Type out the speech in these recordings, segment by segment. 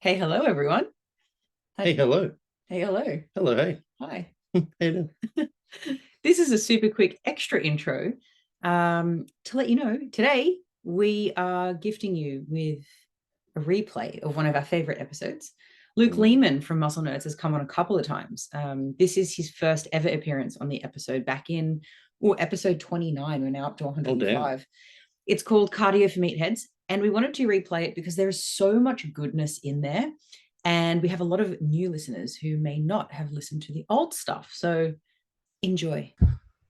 Hey, hello, everyone. Hey, hello. Hey, hello. Hello, hey. Hi. How you doing? This is a super quick extra intro to let you know today we are gifting you with a replay of one of our favorite episodes. Luke Leaman from Muscle Nerds has come on a couple of times. This is his first ever appearance on the episode back in episode 29. We're now up to 105. It's called Cardio for Meatheads, and we wanted to replay it because there is so much goodness in there. And we have a lot of new listeners who may not have listened to the old stuff. So enjoy.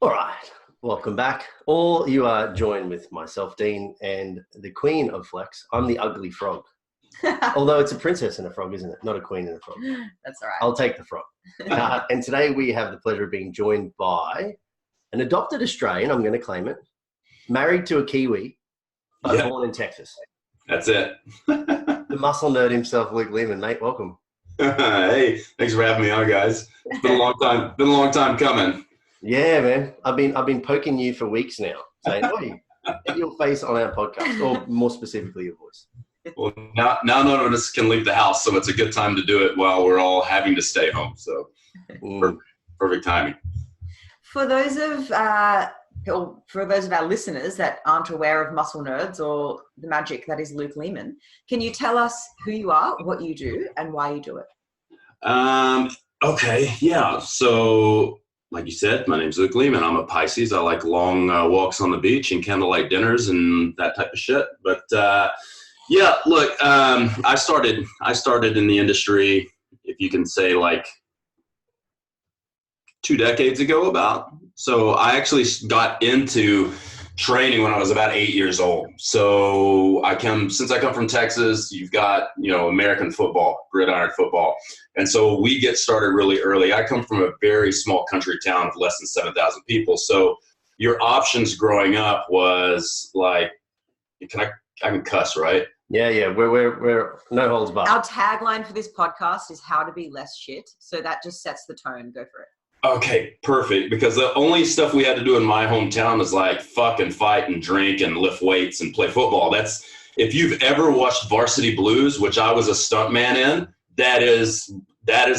All right. Welcome back. All you are joined with myself, Dean, and the Queen of Flex. I'm the ugly frog. Although it's a princess and a frog, isn't it? Not a queen and a frog. That's all right. I'll take the frog. And today we have the pleasure of being joined by an adopted Australian, I'm going to claim it, married to a Kiwi, but born in Texas. That's it. The muscle nerd himself, Luke Leaman, mate. Welcome. Hey, thanks for having me on, guys. It's been a long time. Been a long time coming. Yeah, man. I've been poking you for weeks now, saying, "Oi, get your face on our podcast," or more specifically, your voice. Well, now none of us can leave the house, so it's a good time to do it while we're all having to stay home. So, perfect timing. For those of our listeners that aren't aware of Muscle Nerds or the magic that is Luke Leaman, can you tell us who you are, what you do, and why you do it? Okay, yeah. So, like you said, my name's Luke Leaman. I'm a Pisces. I like long walks on the beach and candlelight dinners and that type of shit. But yeah, look, I started in the industry, if you can say, like 2 decades ago about. So I actually got into training when I was about 8 years old. So since I come from Texas, you've got, American football, gridiron football. And so we get started really early. I come from a very small country town of less than 7,000 people. So your options growing up was like, I can cuss, right? Yeah. We're no holds barred. Our tagline for this podcast is how to be less shit. So that just sets the tone. Go for it. Okay, perfect. Because the only stuff we had to do in my hometown is like fuck and fight and drink and lift weights and play football. If you've ever watched Varsity Blues, which I was a stuntman in, that is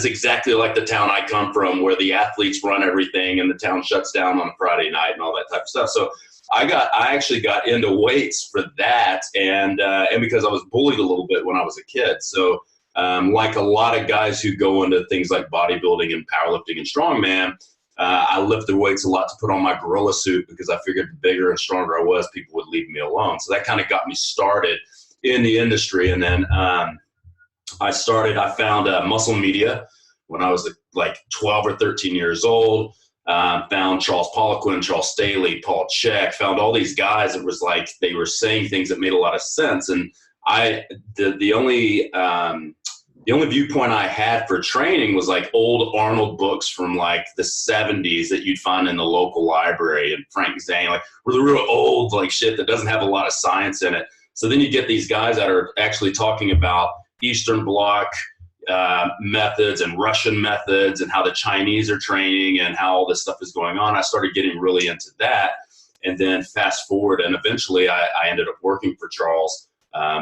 exactly like the town I come from, where the athletes run everything and the town shuts down on a Friday night and all that type of stuff. So I actually got into weights for that, and because I was bullied a little bit when I was a kid. So like a lot of guys who go into things like bodybuilding and powerlifting and strongman, I lifted weights a lot to put on my gorilla suit because I figured the bigger and stronger I was, people would leave me alone. So that kind of got me started in the industry. And then I found Muscle Media when I was like 12 or 13 years old. Found Charles Poliquin, Charles Staley, Paul Chek, found all these guys. It was like they were saying things that made a lot of sense. And the only viewpoint I had for training was like old Arnold books from like the 70s that you'd find in the local library, and Frank Zane, like were the real old like shit that doesn't have a lot of science in it. So then you get these guys that are actually talking about Eastern Bloc methods and Russian methods and how the Chinese are training and how all this stuff is going on. I started getting really into that, and then fast forward, and eventually I ended up working for Charles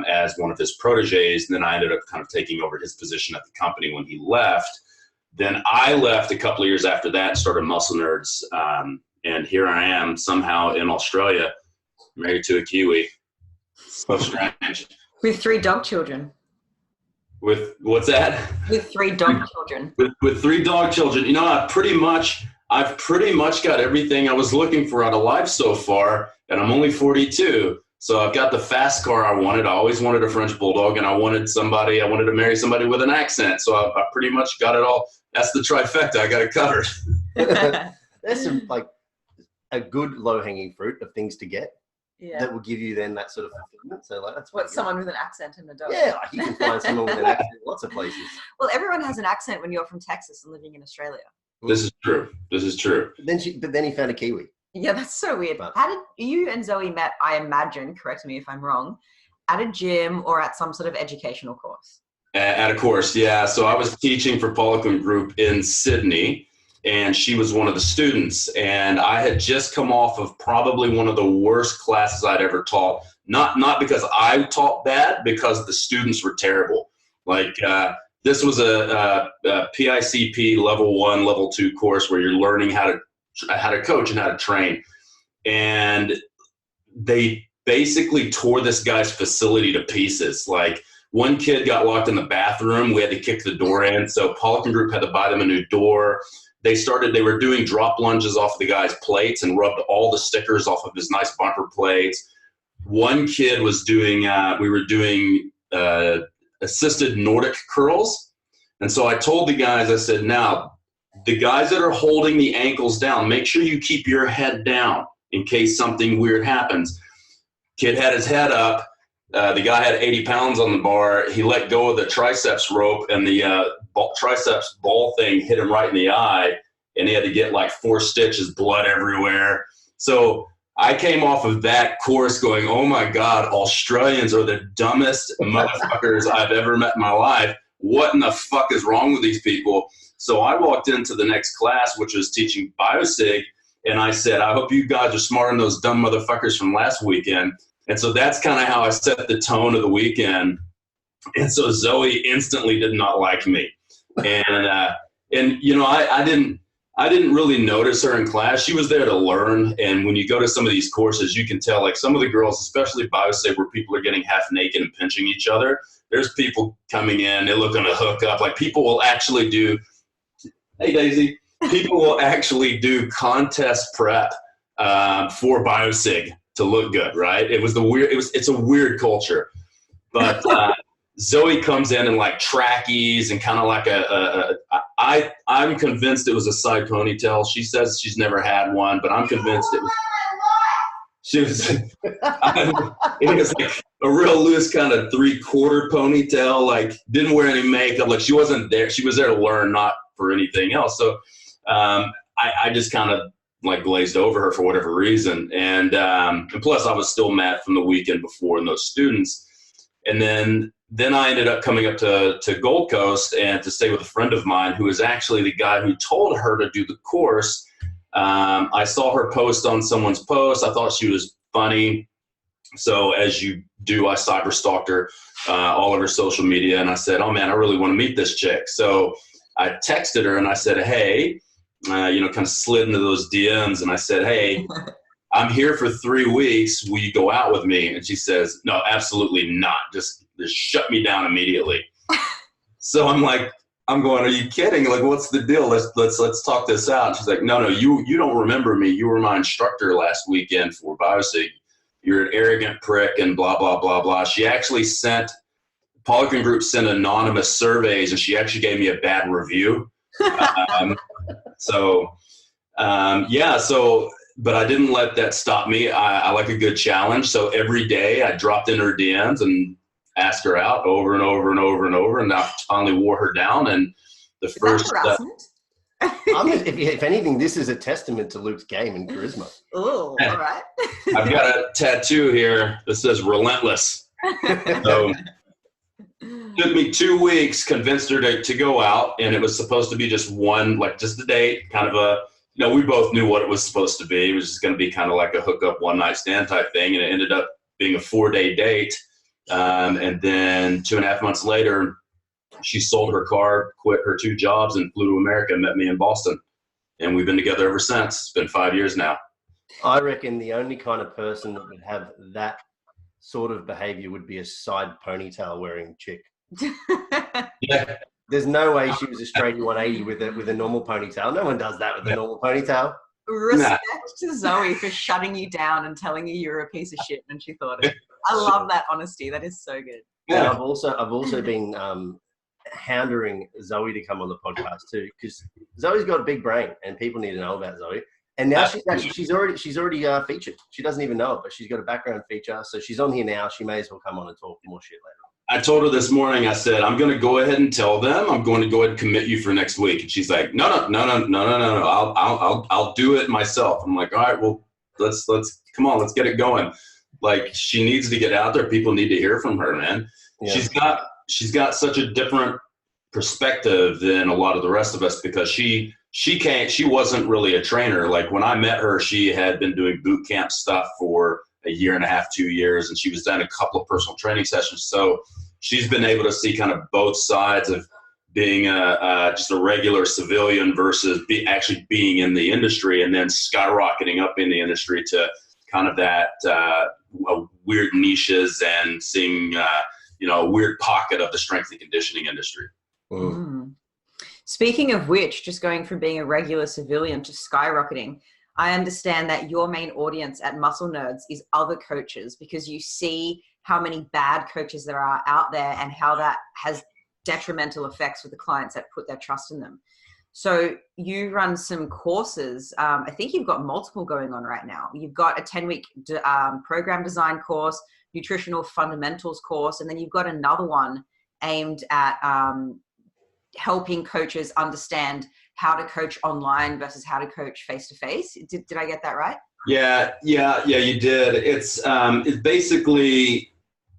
as one of his proteges. And then I ended up kind of taking over his position at the company when he left. Then I left a couple of years after that and started Muscle Nerds. And here I am somehow in Australia, married to a Kiwi. So strange. With 3 dog children. With what's that? With 3 dog children. With 3 dog children. I've pretty much got everything I was looking for out of life so far, and I'm only 42. So I've got the fast car I wanted. I always wanted a French bulldog, and I wanted to marry somebody with an accent. So I pretty much got it all. That's the trifecta. I got it covered. There's some like a good low-hanging fruit of things to get that will give you then that sort of fulfillment. So like that's what someone with an accent and a dog. Yeah, like you can find someone with an accent in lots of places. Well, everyone has an accent when you're from Texas and living in Australia. This is true. But then he found a Kiwi. Yeah, that's so weird. How did you and Zoe met, I imagine, correct me if I'm wrong, at a gym or at some sort of educational course? At a course, yeah. So I was teaching for Poliquin Group in Sydney, and she was one of the students. And I had just come off of probably one of the worst classes I'd ever taught. Not because I taught bad, because the students were terrible. Like this was a PICP level 1, level 2 course where you're learning how to coach and how to train. And they basically tore this guy's facility to pieces. Like, one kid got locked in the bathroom. We had to kick the door in. So Polican Group had to buy them a new door. They were doing drop lunges off of the guy's plates and rubbed all the stickers off of his nice bumper plates. One kid was doing, we were doing assisted Nordic curls. And so I told the guys, I said, now, the guys that are holding the ankles down, make sure you keep your head down in case something weird happens. Kid had his head up. The guy had 80 pounds on the bar. He let go of the triceps rope, and the triceps ball thing hit him right in the eye, and he had to get like 4 stitches, blood everywhere. So I came off of that course going, oh my God, Australians are the dumbest motherfuckers I've ever met in my life. What in the fuck is wrong with these people? So I walked into the next class, which was teaching biosig, and I said, I hope you guys are smarter than those dumb motherfuckers from last weekend. And so that's kind of how I set the tone of the weekend. And so Zoe instantly did not like me. And you know, I didn't really notice her in class. She was there to learn. And when you go to some of these courses, you can tell, like, some of the girls, especially biosig, where people are getting half naked and pinching each other. There's people coming in, they're looking to hook up. Like, people will actually do, hey Daisy, people will actually do contest prep for biosig to look good, right? It's a weird culture. But Zoe comes in like trackies and kind of like I'm convinced it was a side ponytail. She says she's never had one, but I'm convinced it was like a real loose kind of 3/4 ponytail, like didn't wear any makeup. Like, she wasn't there. She was there to learn, not for anything else. So I just kind of like glazed over her for whatever reason. And plus I was still mad from the weekend before and those students. And then I ended up coming up to Gold Coast and to stay with a friend of mine who is actually the guy who told her to do the course. I saw her post on someone's post. I thought she was funny. So as you do, I cyber stalked her all over social media. And I said, oh man, I really want to meet this chick. So I texted her and I said, hey, kind of slid into those DMs. And I said, hey, I'm here for 3 weeks. Will you go out with me? And she says, no, absolutely not. Just shut me down immediately. So I'm going, are you kidding? Like, what's the deal? Let's talk this out. And she's like, no, you don't remember me. You were my instructor last weekend for biosig. You're an arrogant prick and blah, blah, blah, blah. She actually Polican Group sent anonymous surveys, and she actually gave me a bad review. But I didn't let that stop me. I like a good challenge. So every day I dropped in her DMs and asked her out over and over and over and over. And I finally wore her down. And the first, if anything, this is a testament to Luke's game and charisma. Oh, all right. I've got a tattoo here that says relentless. So took me 2 weeks, convinced her to go out, and it was supposed to be just a date, kind of we both knew what it was supposed to be. It was just going to be kind of like a hookup, one-night stand type thing, and it ended up being a 4-day date. And then 2.5 months later, she sold her car, quit her 2 jobs, and flew to America and met me in Boston. And we've been together ever since. It's been 5 years now. I reckon the only kind of person that would have that sort of behavior would be a side ponytail wearing chick. Yeah. There's no way she was a straight 180 with a normal ponytail. No one does that with a normal ponytail. Respect to Zoe for shutting you down and telling you you're a piece of shit when she thought it. I love that honesty. That is so good. Yeah. I've also been hounding Zoe to come on the podcast too, because Zoe's got a big brain and people need to know about Zoe. And now she's already featured. She doesn't even know it, but she's got a background feature, so she's on here now. She may as well come on and talk more shit later. I told her this morning, I said, I'm going to go ahead and tell them. I'm going to go ahead and commit you for next week. And she's like, no. I'll do it myself. I'm like, all right, well, let's come on, let's get it going. Like, she needs to get out there. People need to hear from her, man. Yeah. She's got such a different perspective than a lot of the rest of us, because she wasn't really a trainer. Like, when I met her, she had been doing boot camp stuff for a 1.5 years, 2 years, and she was done a couple of personal training sessions. So she's been able to see kind of both sides of being just a regular civilian versus actually being in the industry, and then skyrocketing up in the industry to kind of that weird niches and seeing a weird pocket of the strength and conditioning industry. Mm. Speaking of which, just going from being a regular civilian to skyrocketing, I understand that your main audience at Muscle Nerds is other coaches, because you see how many bad coaches there are out there and how that has detrimental effects with the clients that put their trust in them. So you run some courses. I think you've got multiple going on right now. You've got a 10-week program design course, nutritional fundamentals course, and then you've got another one aimed at helping coaches understand how to coach online versus how to coach face-to-face. Did I get that right? Yeah, you did. It's basically,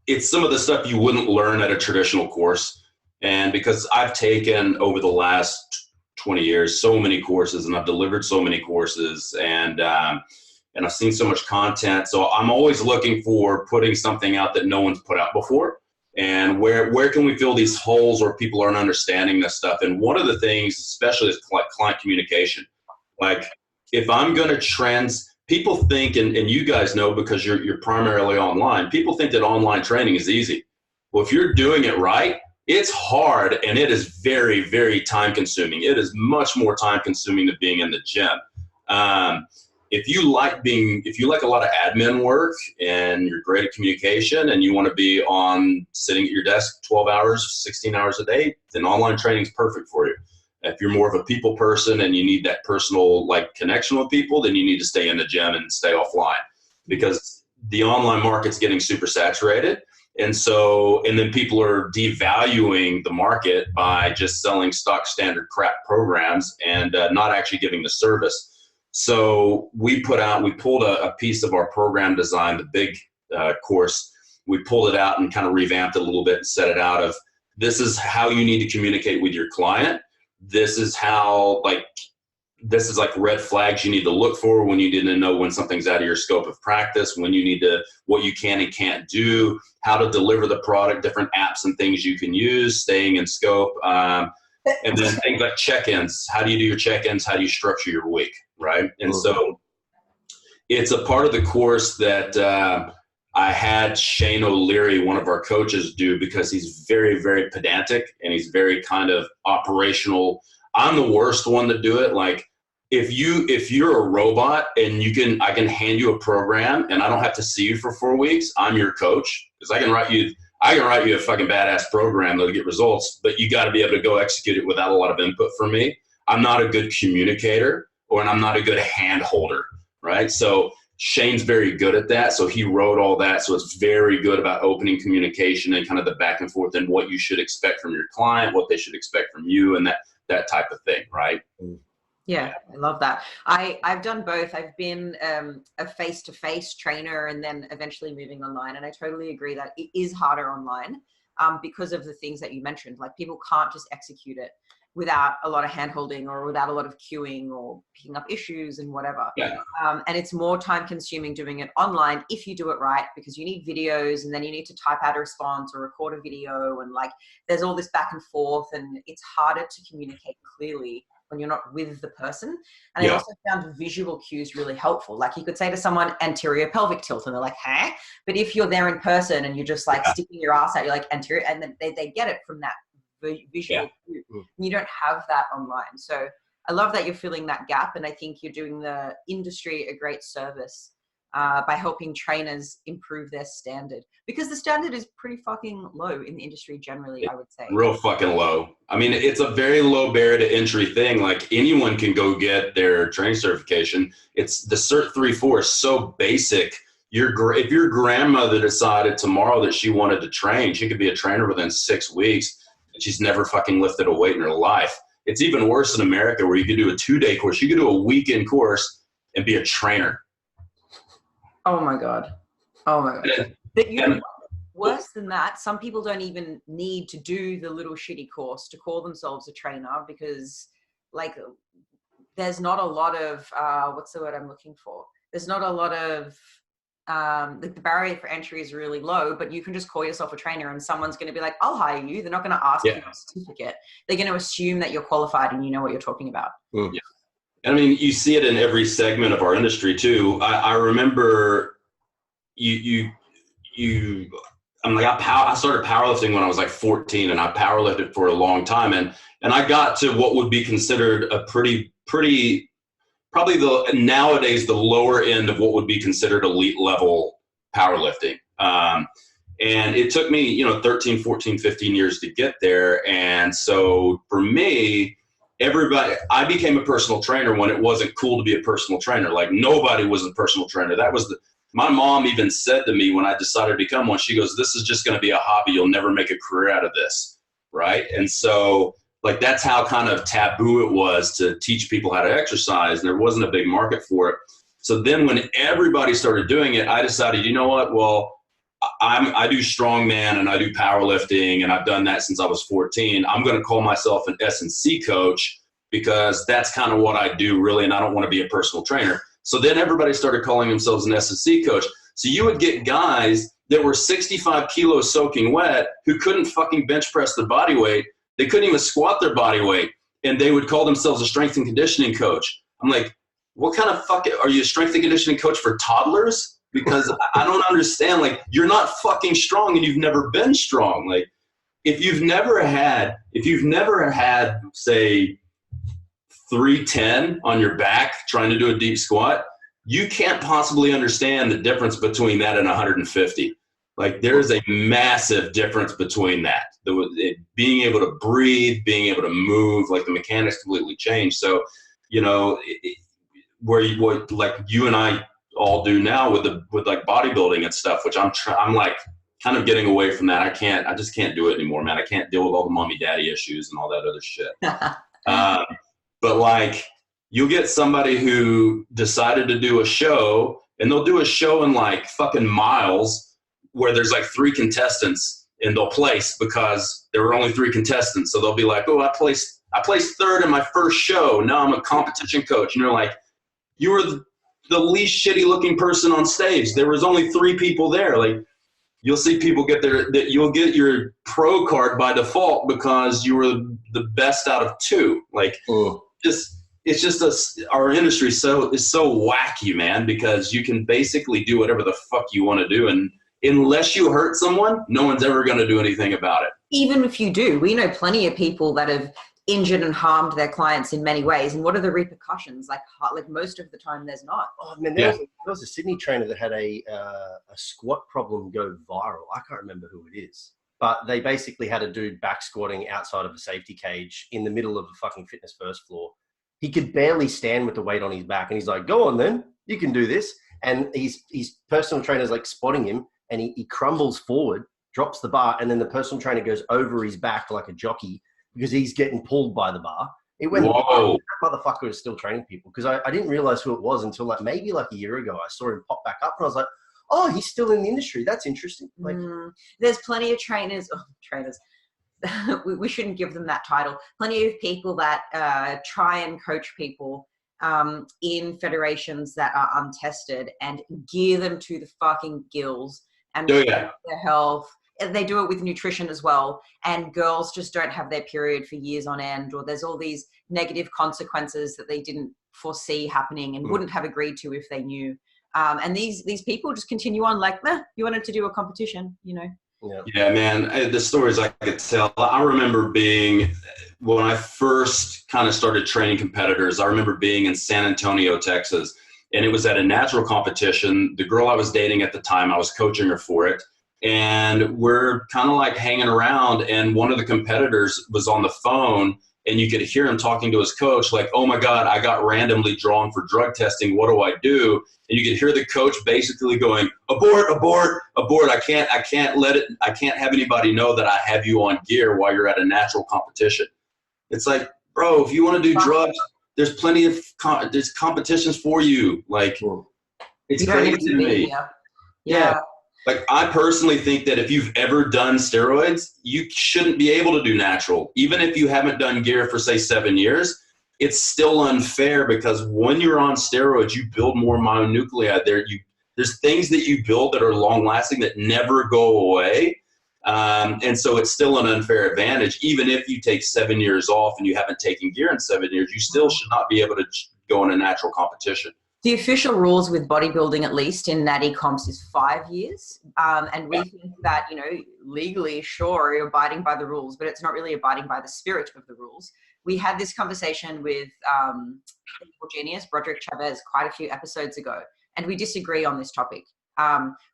it's some of the stuff you wouldn't learn at a traditional course. And because I've taken over the last 20 years so many courses, and I've delivered so many courses, and I've seen so much content, so I'm always looking for putting something out that no one's put out before. And where can we fill these holes where people aren't understanding this stuff? And one of the things, especially, is client communication. Like, if I'm going to people think, and you guys know because you're primarily online, people think that online training is easy. Well, if you're doing it right, it's hard, and it is very, very time consuming. It is much more time consuming than being in the gym. If you like a lot of admin work and you're great at communication and you want to be sitting at your desk 12 hours, 16 hours a day, then online training is perfect for you. If you're more of a people person and you need that personal connection with people, then you need to stay in the gym and stay offline, because the online market's getting super saturated. And then people are devaluing the market by just selling stock standard crap programs and not actually giving the service. So we pulled a piece of our program design, the big course. We pulled it out and kind of revamped it a little bit and set it out of, this is how you need to communicate with your client. This is red flags you need to look for when you need to know when something's out of your scope of practice, when you need to, what you can and can't do, how to deliver the product, different apps and things you can use, staying in scope. And then things like check-ins. How do you do your check-ins? How do you structure your week, right? And so it's a part of the course that I had Shane O'Leary, one of our coaches, do, because he's very, very pedantic and he's very kind of operational. I'm the worst one to do it. Like, if you're a robot and I can hand you a program and I don't have to see you for 4 weeks, I'm your coach, because I can write you a fucking badass program that'll get results, but you got to be able to go execute it without a lot of input from me. I'm not a good communicator, and I'm not a good hand holder, right? So Shane's very good at that. So he wrote all that. So it's very good about opening communication and kind of the back and forth and what you should expect from your client, what they should expect from you, and that type of thing, right? Yeah, I love that. I've done both. I've been a face-to-face trainer and then eventually moving online. And I totally agree that it is harder online because of the things that you mentioned. Like, people can't just execute it without a lot of hand-holding or without a lot of queuing or picking up issues and whatever. Yeah. And it's more time-consuming doing it online if you do it right, because you need videos and then you need to type out a response or record a video, and there's all this back and forth, and it's harder to communicate clearly when you're not with the person. And I also found visual cues really helpful. Like, you could say to someone, anterior pelvic tilt, and they're like, huh? But if you're there in person and you're just sticking your ass out, you're like, anterior, and then they get it from that visual cue. And you don't have that online. So I love that you're filling that gap. And I think you're doing the industry a great service by helping trainers improve their standard, because the standard is pretty fucking low in the industry generally, I would say. Real fucking low. I mean, it's a very low barrier to entry thing. Like, anyone can go get their training certification. It's the Cert 3-4 is so basic. If your grandmother decided tomorrow that she wanted to train, she could be a trainer within 6 weeks, and she's never fucking lifted a weight in her life. It's even worse in America, where you could do a 2-day course. You could do a weekend course and be a trainer. Oh my God. Worse than that, some people don't even need to do the little shitty course to call themselves a trainer, because there's not a lot of, what's the word I'm looking for? There's not a lot of like the barrier for entry is really low, but you can just call yourself a trainer and someone's going to be like, I'll hire you. They're not going to ask for your certificate. They're going to assume that you're qualified and you know what you're talking about. Yeah. I mean, you see it in every segment of our industry too. I remember I started powerlifting when I was like 14, and I powerlifted for a long time. And I got to what would be considered a pretty, probably nowadays the lower end of what would be considered elite level powerlifting. And it took me, 13, 14, 15 years to get there. And so for me, I became a personal trainer when it wasn't cool to be a personal trainer. Like nobody was a personal trainer. My mom even said to me when I decided to become one, she goes, this is just going to be a hobby. You'll never make a career out of this. Right. And so like, that's how kind of taboo it was to teach people how to exercise. And there wasn't a big market for it. So then when everybody started doing it, I decided, you know what? Well, I do strongman and I do powerlifting, and I've done that since I was 14. I'm going to call myself an S&C coach because that's kind of what I do really. And I don't want to be a personal trainer. So then everybody started calling themselves an S&C coach. So you would get guys that were 65 kilos soaking wet who couldn't fucking bench press their body weight. They couldn't even squat their body weight. And they would call themselves a strength and conditioning coach. I'm like, what kind of are you a strength and conditioning coach for toddlers? Because I don't understand. Like, you're not fucking strong and you've never been strong. Like, if you've never had, say, 310 on your back trying to do a deep squat, you can't possibly understand the difference between that and 150. Like, there's a massive difference between that. Being able to breathe, being able to move, like the mechanics completely change. So, what like you and I all do now with like bodybuilding and stuff, which I'm like kind of getting away from that. I just can't do it anymore, man. I can't deal with all the mommy daddy issues and all that other shit. But like, you'll get somebody who decided to do a show, and they'll do a show in like fucking miles where there's like 3 contestants, and they'll place because there were only 3 contestants. So they'll be like, oh, I placed 3rd in my first show. Now I'm a competition coach. And you're like, you were the least shitty looking person on stage. There was only 3 people there. Like, you'll see people you'll get your pro card by default because you were the best out of 2. Like, it's just our industry is so wacky, man, because you can basically do whatever the fuck you want to do. And unless you hurt someone, no one's ever going to do anything about it. Even if you do, we know plenty of people that have injured and harmed their clients in many ways. And what are the repercussions? Like most of the time there's not. Oh man, there was a Sydney trainer that had a squat problem go viral. I can't remember who it is, but they basically had a dude back squatting outside of a safety cage in the middle of a fucking fitness first floor. He could barely stand with the weight on his back. And he's like, go on then, you can do this. And his personal trainer's like spotting him, and he crumbles forward, drops the bar, and then the personal trainer goes over his back like a jockey because he's getting pulled by the bar. It went, that motherfucker is still training people, because I didn't realize who it was until like maybe like a year ago. I saw him pop back up and I was like, oh, he's still in the industry. That's interesting. Like, there's plenty of trainers. We shouldn't give them that title. Plenty of people that try and coach people in federations that are untested and gear them to the fucking gills and their health. They do it with nutrition as well. And girls just don't have their period for years on end, or there's all these negative consequences that they didn't foresee happening and wouldn't have agreed to if they knew. And these people just continue on like, you wanted to do a competition, Yeah, man, the stories I could tell. I remember when I first kind of started training competitors, I remember being in San Antonio, Texas, and it was at a natural competition. The girl I was dating at the time, I was coaching her for it. And we're kind of like hanging around, and one of the competitors was on the phone, and you could hear him talking to his coach like, oh my God, I got randomly drawn for drug testing. What do I do? And you could hear the coach basically going, abort, abort, abort. I can't have anybody know that I have you on gear while you're at a natural competition. It's like, bro, if you want to do drugs, there's plenty of there's competitions for you. Like, it's crazy to me. Yeah. Like, I personally think that if you've ever done steroids, you shouldn't be able to do natural. Even if you haven't done gear for, say, 7 years, it's still unfair, because when you're on steroids, you build more myonuclei there. There's things that you build that are long lasting that never go away. And so it's still an unfair advantage. Even if you take 7 years off and you haven't taken gear in 7 years, you still should not be able to go in a natural competition. The official rules with bodybuilding, at least in natty comps, is 5 years. And we think that, you know, legally, sure, you're abiding by the rules, but it's not really abiding by the spirit of the rules. We had this conversation with Genius, Broderick Chavez, quite a few episodes ago, and we disagree on this topic.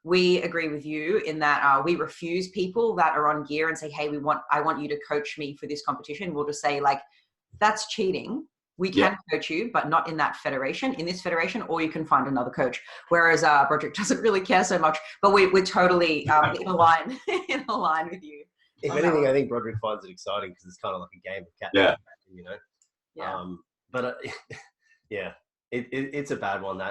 We agree with you in that we refuse people that are on gear and say, hey, I want you to coach me for this competition. We'll just say, like, that's cheating. We can coach you, but not in that federation, in this federation, or you can find another coach. Whereas Broderick doesn't really care so much, but we're totally in line with you. If anything, I think Broderick finds it exciting because it's kind of like a game of cat and mouse, you know. Yeah. But it's a bad one.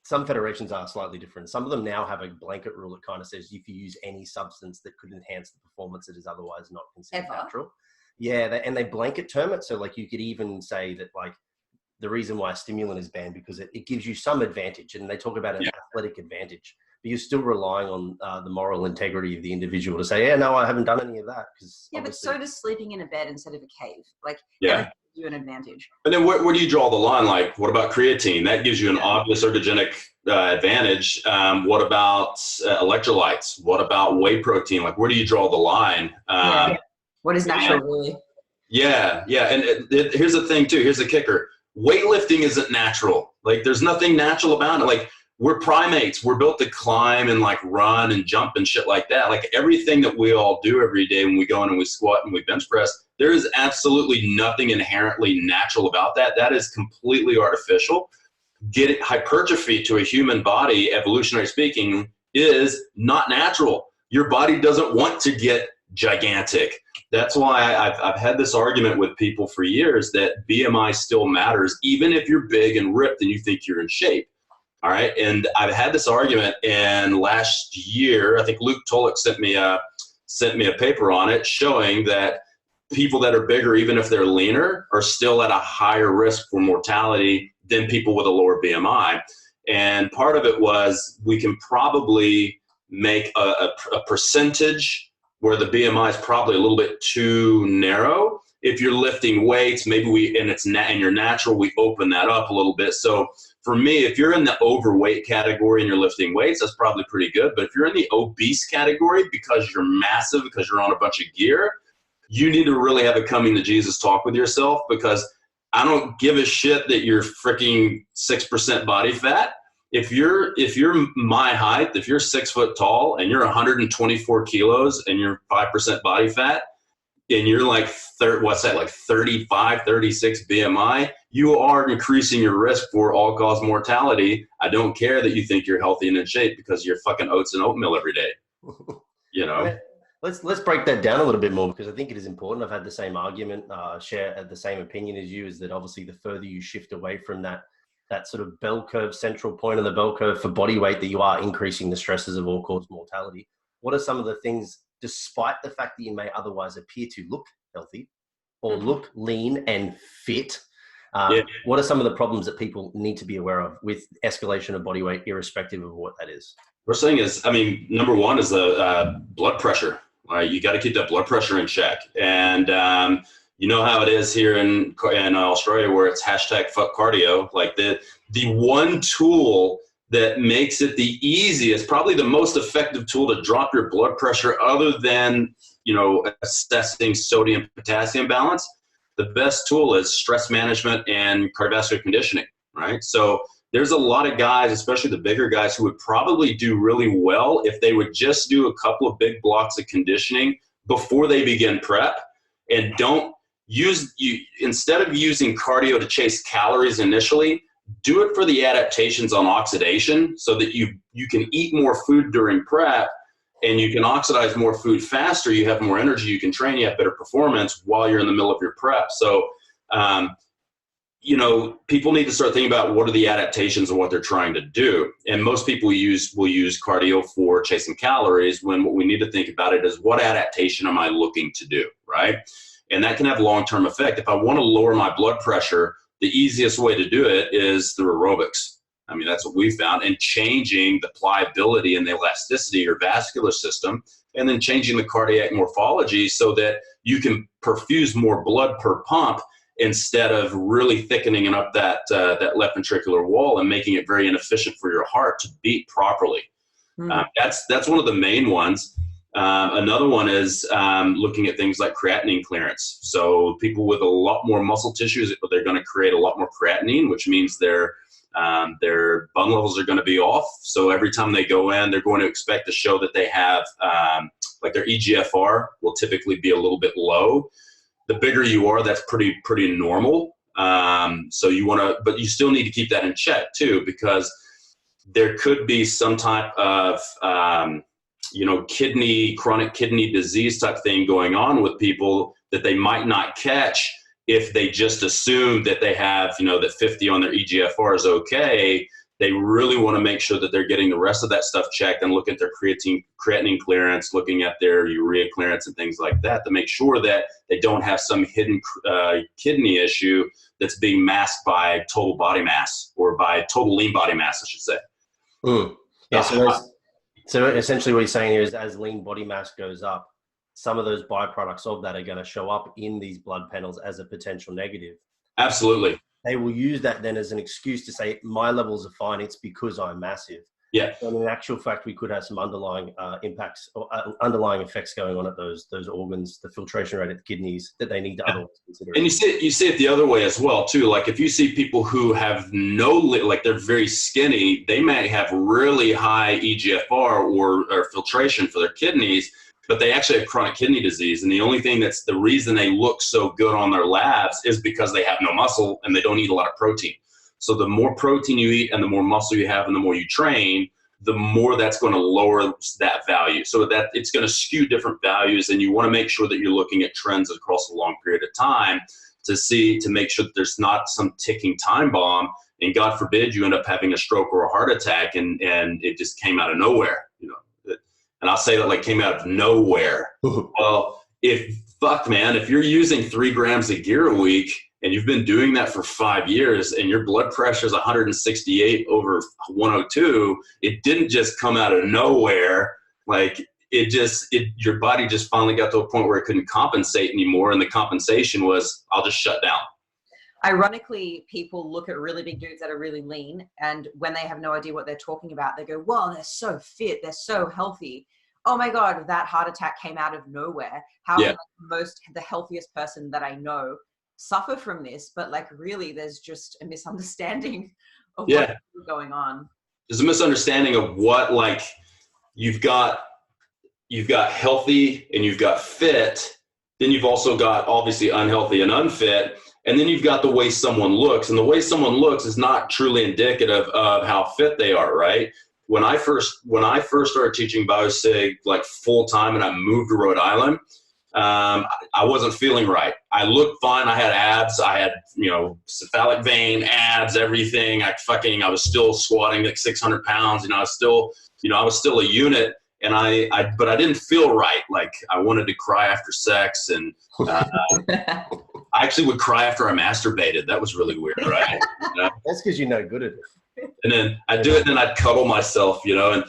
Some federations are slightly different. Some of them now have a blanket rule that kind of says if you use any substance that could enhance the performance, it is otherwise not considered natural. Yeah, and they blanket term it. So like you could even say that like the reason why a stimulant is banned because it gives you some advantage, and they talk about an athletic advantage, but you're still relying on the moral integrity of the individual to say, yeah, no, I haven't done any of that. But so does sleeping in a bed instead of a cave. Like, gives you an advantage. And then where do you draw the line? Like, what about creatine? That gives you an obvious ergogenic advantage. What about electrolytes? What about whey protein? Like, where do you draw the line? What is natural, really? Yeah. And here's the thing, too. Here's the kicker. Weightlifting isn't natural. Like, there's nothing natural about it. Like, we're primates. We're built to climb and, like, run and jump and shit like that. Like, everything that we all do every day when we go in and we squat and we bench press, there is absolutely nothing inherently natural about that. That is completely artificial. Hypertrophy to a human body, evolutionary speaking, is not natural. Your body doesn't want to get gigantic. That's why I've had this argument with people for years that BMI still matters, even if you're big and ripped and you think you're in shape. All right. And I've had this argument, and last year, I think Luke Tolick sent me a paper on it showing that people that are bigger, even if they're leaner, are still at a higher risk for mortality than people with a lower BMI. And part of it was we can probably make a percentage where the BMI is probably a little bit too narrow. If you're lifting weights, maybe and you're natural, we open that up a little bit. So for me, if you're in the overweight category and you're lifting weights, that's probably pretty good. But if you're in the obese category because you're massive, because you're on a bunch of gear, you need to really have a coming to Jesus talk with yourself, because I don't give a shit that you're freaking 6% body fat. If you're my height, if you're 6 foot tall and you're 124 kilos and you're 5% body fat and you're like 35, 36 BMI, you are increasing your risk for all-cause mortality. I don't care that you think you're healthy and in shape because you're fucking oats and oatmeal every day. You know. Let's break that down a little bit more, because I think it is important. I've had the same argument, share the same opinion as you, is that obviously the further you shift away from that sort of bell curve, central point of the bell curve for body weight, that you are increasing the stresses of all-cause mortality. What are some of the things, despite the fact that you may otherwise appear to look healthy or look lean and fit, what are some of the problems that people need to be aware of with escalation of body weight, irrespective of what that is? First thing is, number one is the blood pressure. Right? You got to keep that blood pressure in check. And you know how it is here in Australia, where it's #fuck cardio. Like the one tool that makes it the easiest, probably the most effective tool to drop your blood pressure, other than, assessing sodium potassium balance, the best tool is stress management and cardiovascular conditioning, right? So there's a lot of guys, especially the bigger guys, who would probably do really well if they would just do a couple of big blocks of conditioning before they begin prep, and instead of using cardio to chase calories initially, do it for the adaptations on oxidation, so that you can eat more food during prep and you can oxidize more food faster. You have more energy, you can train, you have better performance while you're in the middle of your prep. So, people need to start thinking about what are the adaptations of what they're trying to do. And most people will use cardio for chasing calories, when what we need to think about it is, what adaptation am I looking to do, right? And that can have long-term effect. If I want to lower my blood pressure, the easiest way to do it is through aerobics. I mean, that's what we found, and changing the pliability and the elasticity of your vascular system, and then changing the cardiac morphology so that you can perfuse more blood per pump instead of really thickening up that left ventricular wall and making it very inefficient for your heart to beat properly. That's one of the main ones. Another one is looking at things like creatinine clearance. So people with a lot more muscle tissues, they're going to create a lot more creatinine, which means their bun levels are going to be off. So every time they go in, they're going to expect to show that they have, like their EGFR will typically be a little bit low. The bigger you are, that's pretty normal. So you want to, but you still need to keep that in check too, because there could be some type of, chronic kidney disease type thing going on with people that they might not catch if they just assume that they have, that 50 on their EGFR is okay. They really want to make sure that they're getting the rest of that stuff checked and look at their creatinine clearance, looking at their urea clearance and things like that to make sure that they don't have some hidden kidney issue that's being masked by total body mass, or by total lean body mass, I should say. Yeah, so essentially what you're saying here is, as lean body mass goes up, some of those byproducts of that are going to show up in these blood panels as a potential negative. Absolutely. They will use that then as an excuse to say, my levels are fine, it's because I'm massive. Yeah. And in actual fact, we could have some underlying impacts or underlying effects going on at those organs, the filtration rate at the kidneys that they need to otherwise consider. And you see it the other way as well too. Like if you see people who have like they're very skinny, they may have really high EGFR or filtration for their kidneys, but they actually have chronic kidney disease. And the only thing that's the reason they look so good on their labs is because they have no muscle and they don't eat a lot of protein. So the more protein you eat and the more muscle you have and the more you train, the more that's going to lower that value. So that it's going to skew different values, and you want to make sure that you're looking at trends across a long period of time to make sure that there's not some ticking time bomb, and God forbid you end up having a stroke or a heart attack and it just came out of nowhere, And I'll say that like came out of nowhere. Well, if you're using 3 grams of gear a week and you've been doing that for 5 years and your blood pressure is 168 over 102, it didn't just come out of nowhere. Like your body just finally got to a point where it couldn't compensate anymore. And the compensation was, I'll just shut down. Ironically, people look at really big dudes that are really lean, and when they have no idea what they're talking about, they go, well, they're so fit, they're so healthy. Oh my God, that heart attack came out of nowhere. How can the healthiest person that I know suffer from this? But like, really, there's just a misunderstanding of what's going on. There's a misunderstanding of what, like, you've got healthy and you've got fit. Then you've also got obviously unhealthy and unfit. And then you've got the way someone looks, and the way someone looks is not truly indicative of how fit they are, right? When I first started teaching biosig like full time, and I moved to Rhode Island, I wasn't feeling right. I looked fine. I had abs. I had cephalic vein, abs, everything. I was still squatting like 600 pounds. I was still a unit. And but I didn't feel right. Like I wanted to cry after sex, and I actually would cry after I masturbated. That was really weird, right? That's because you're no good at it. And then I'd do it, and then I'd cuddle myself, and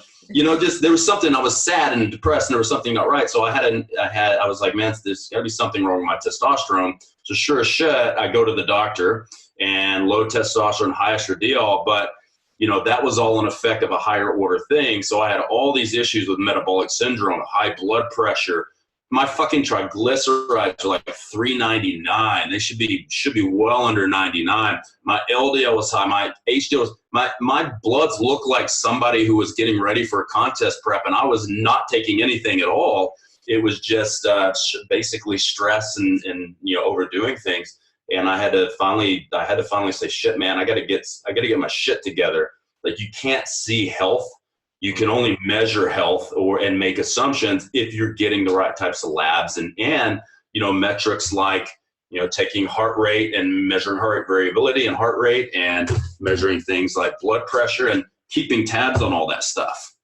just there was something. I was sad and depressed, and there was something not right. So I was like, man, there's got to be something wrong with my testosterone. So sure as shit, I go to the doctor, and low testosterone, high estradiol, but that was all an effect of a higher order thing. So I had all these issues with metabolic syndrome, high blood pressure. My fucking triglycerides are like 399. They should be well under 99. My LDL was high. My HDL was, my bloods look like somebody who was getting ready for a contest prep, and I was not taking anything at all. It was just basically stress and overdoing things. And I had to finally say, shit, man, I gotta get my shit together. Like, you can't see health. You can only measure health and make assumptions if you're getting the right types of labs and metrics like, taking heart rate and measuring heart rate variability and heart rate, and measuring things like blood pressure and keeping tabs on all that stuff.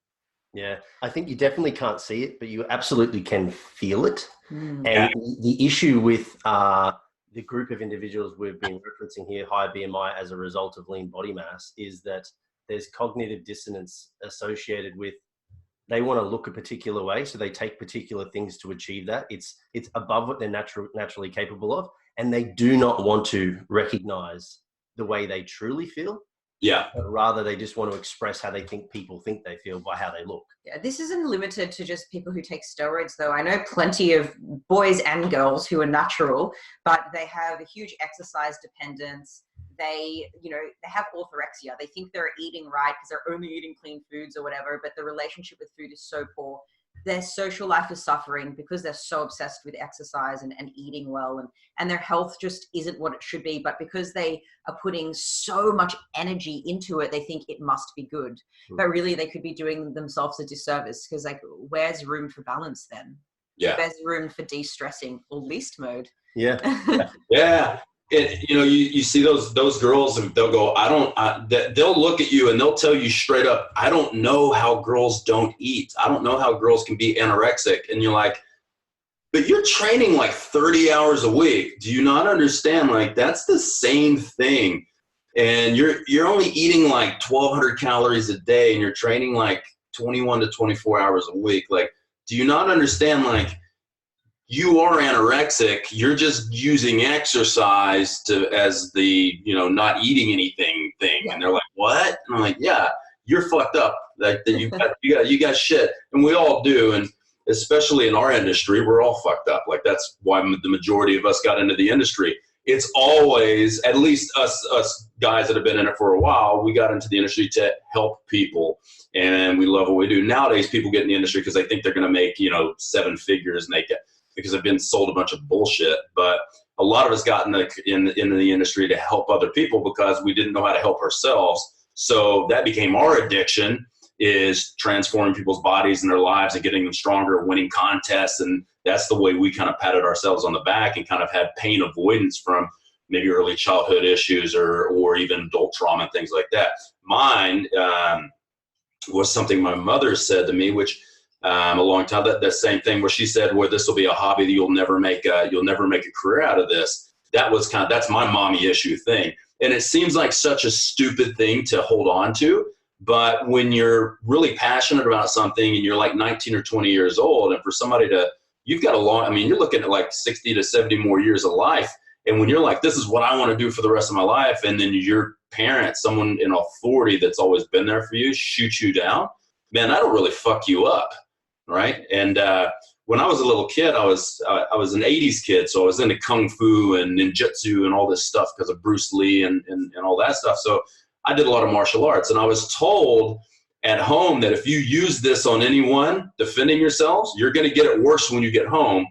Yeah, I think you definitely can't see it, but you absolutely can feel it. And the issue with the group of individuals we've been referencing here, high BMI as a result of lean body mass, is that there's cognitive dissonance associated with, they want to look a particular way, so they take particular things to achieve that. It's above what they're naturally capable of, and they do not want to recognize the way they truly feel. Yeah. But rather they just want to express how they think people think they feel by how they look. Yeah, this isn't limited to just people who take steroids, though. I know plenty of boys and girls who are natural, but they have a huge exercise dependence. They have orthorexia. They think they're eating right because they're only eating clean foods or whatever, but the relationship with food is so poor. Their social life is suffering because they're so obsessed with exercise and eating well, and their health just isn't what it should be. But because they are putting so much energy into it, they think it must be good. But really, they could be doing themselves a disservice, because like, where's room for balance then? Yeah. Where's room for de-stressing or least mode? Yeah. Yeah. You see those girls, and they'll go, they'll look at you and they'll tell you straight up, I don't know how girls don't eat. I don't know how girls can be anorexic. And you're like, but you're training like 30 hours a week. Do you not understand? Like, that's the same thing. And you're only eating like 1,200 calories a day, and you're training like 21 to 24 hours a week. Like, do you not understand? Like, you are anorexic. You're just using exercise as the, not eating anything thing. Yeah. And they're like, what? And I'm like, yeah, you're fucked up. Like, you got shit. And we all do. And especially in our industry, we're all fucked up. Like, that's why the majority of us got into the industry. It's always, at least us guys that have been in it for a while, we got into the industry to help people. And we love what we do. Nowadays, people get in the industry because they think they're going to make, 7 figures, because they've been sold a bunch of bullshit. But a lot of us got in the industry to help other people because we didn't know how to help ourselves. So that became our addiction, is transforming people's bodies and their lives and getting them stronger, winning contests. And that's the way we kind of patted ourselves on the back and kind of had pain avoidance from maybe early childhood issues or even adult trauma and things like that. Mine was something my mother said to me, which a long time, that same thing where she said, well, this will be a hobby that you'll never make a career out of this. That's my mommy issue thing. And it seems like such a stupid thing to hold on to. But when you're really passionate about something and you're like 19 or 20 years old, and for somebody you've got you're looking at like 60 to 70 more years of life. And when you're like, this is what I want to do for the rest of my life. And then your parent, someone in authority that's always been there for you, shoots you down, man, that'll really fuck you up. Right. And when I was a little kid, I was an 80s kid. So I was into kung fu and ninjutsu and all this stuff because of Bruce Lee and all that stuff. So I did a lot of martial arts, and I was told at home that if you use this on anyone defending yourselves, you're going to get it worse when you get home.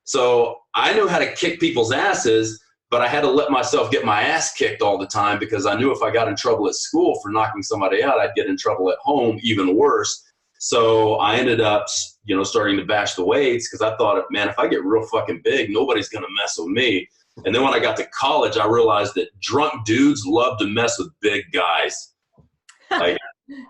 So I knew how to kick people's asses, but I had to let myself get my ass kicked all the time, because I knew if I got in trouble at school for knocking somebody out, I'd get in trouble at home even worse. So I ended up, starting to bash the weights, because I thought, man, if I get real fucking big, nobody's going to mess with me. And then when I got to college, I realized that drunk dudes love to mess with big guys. Like,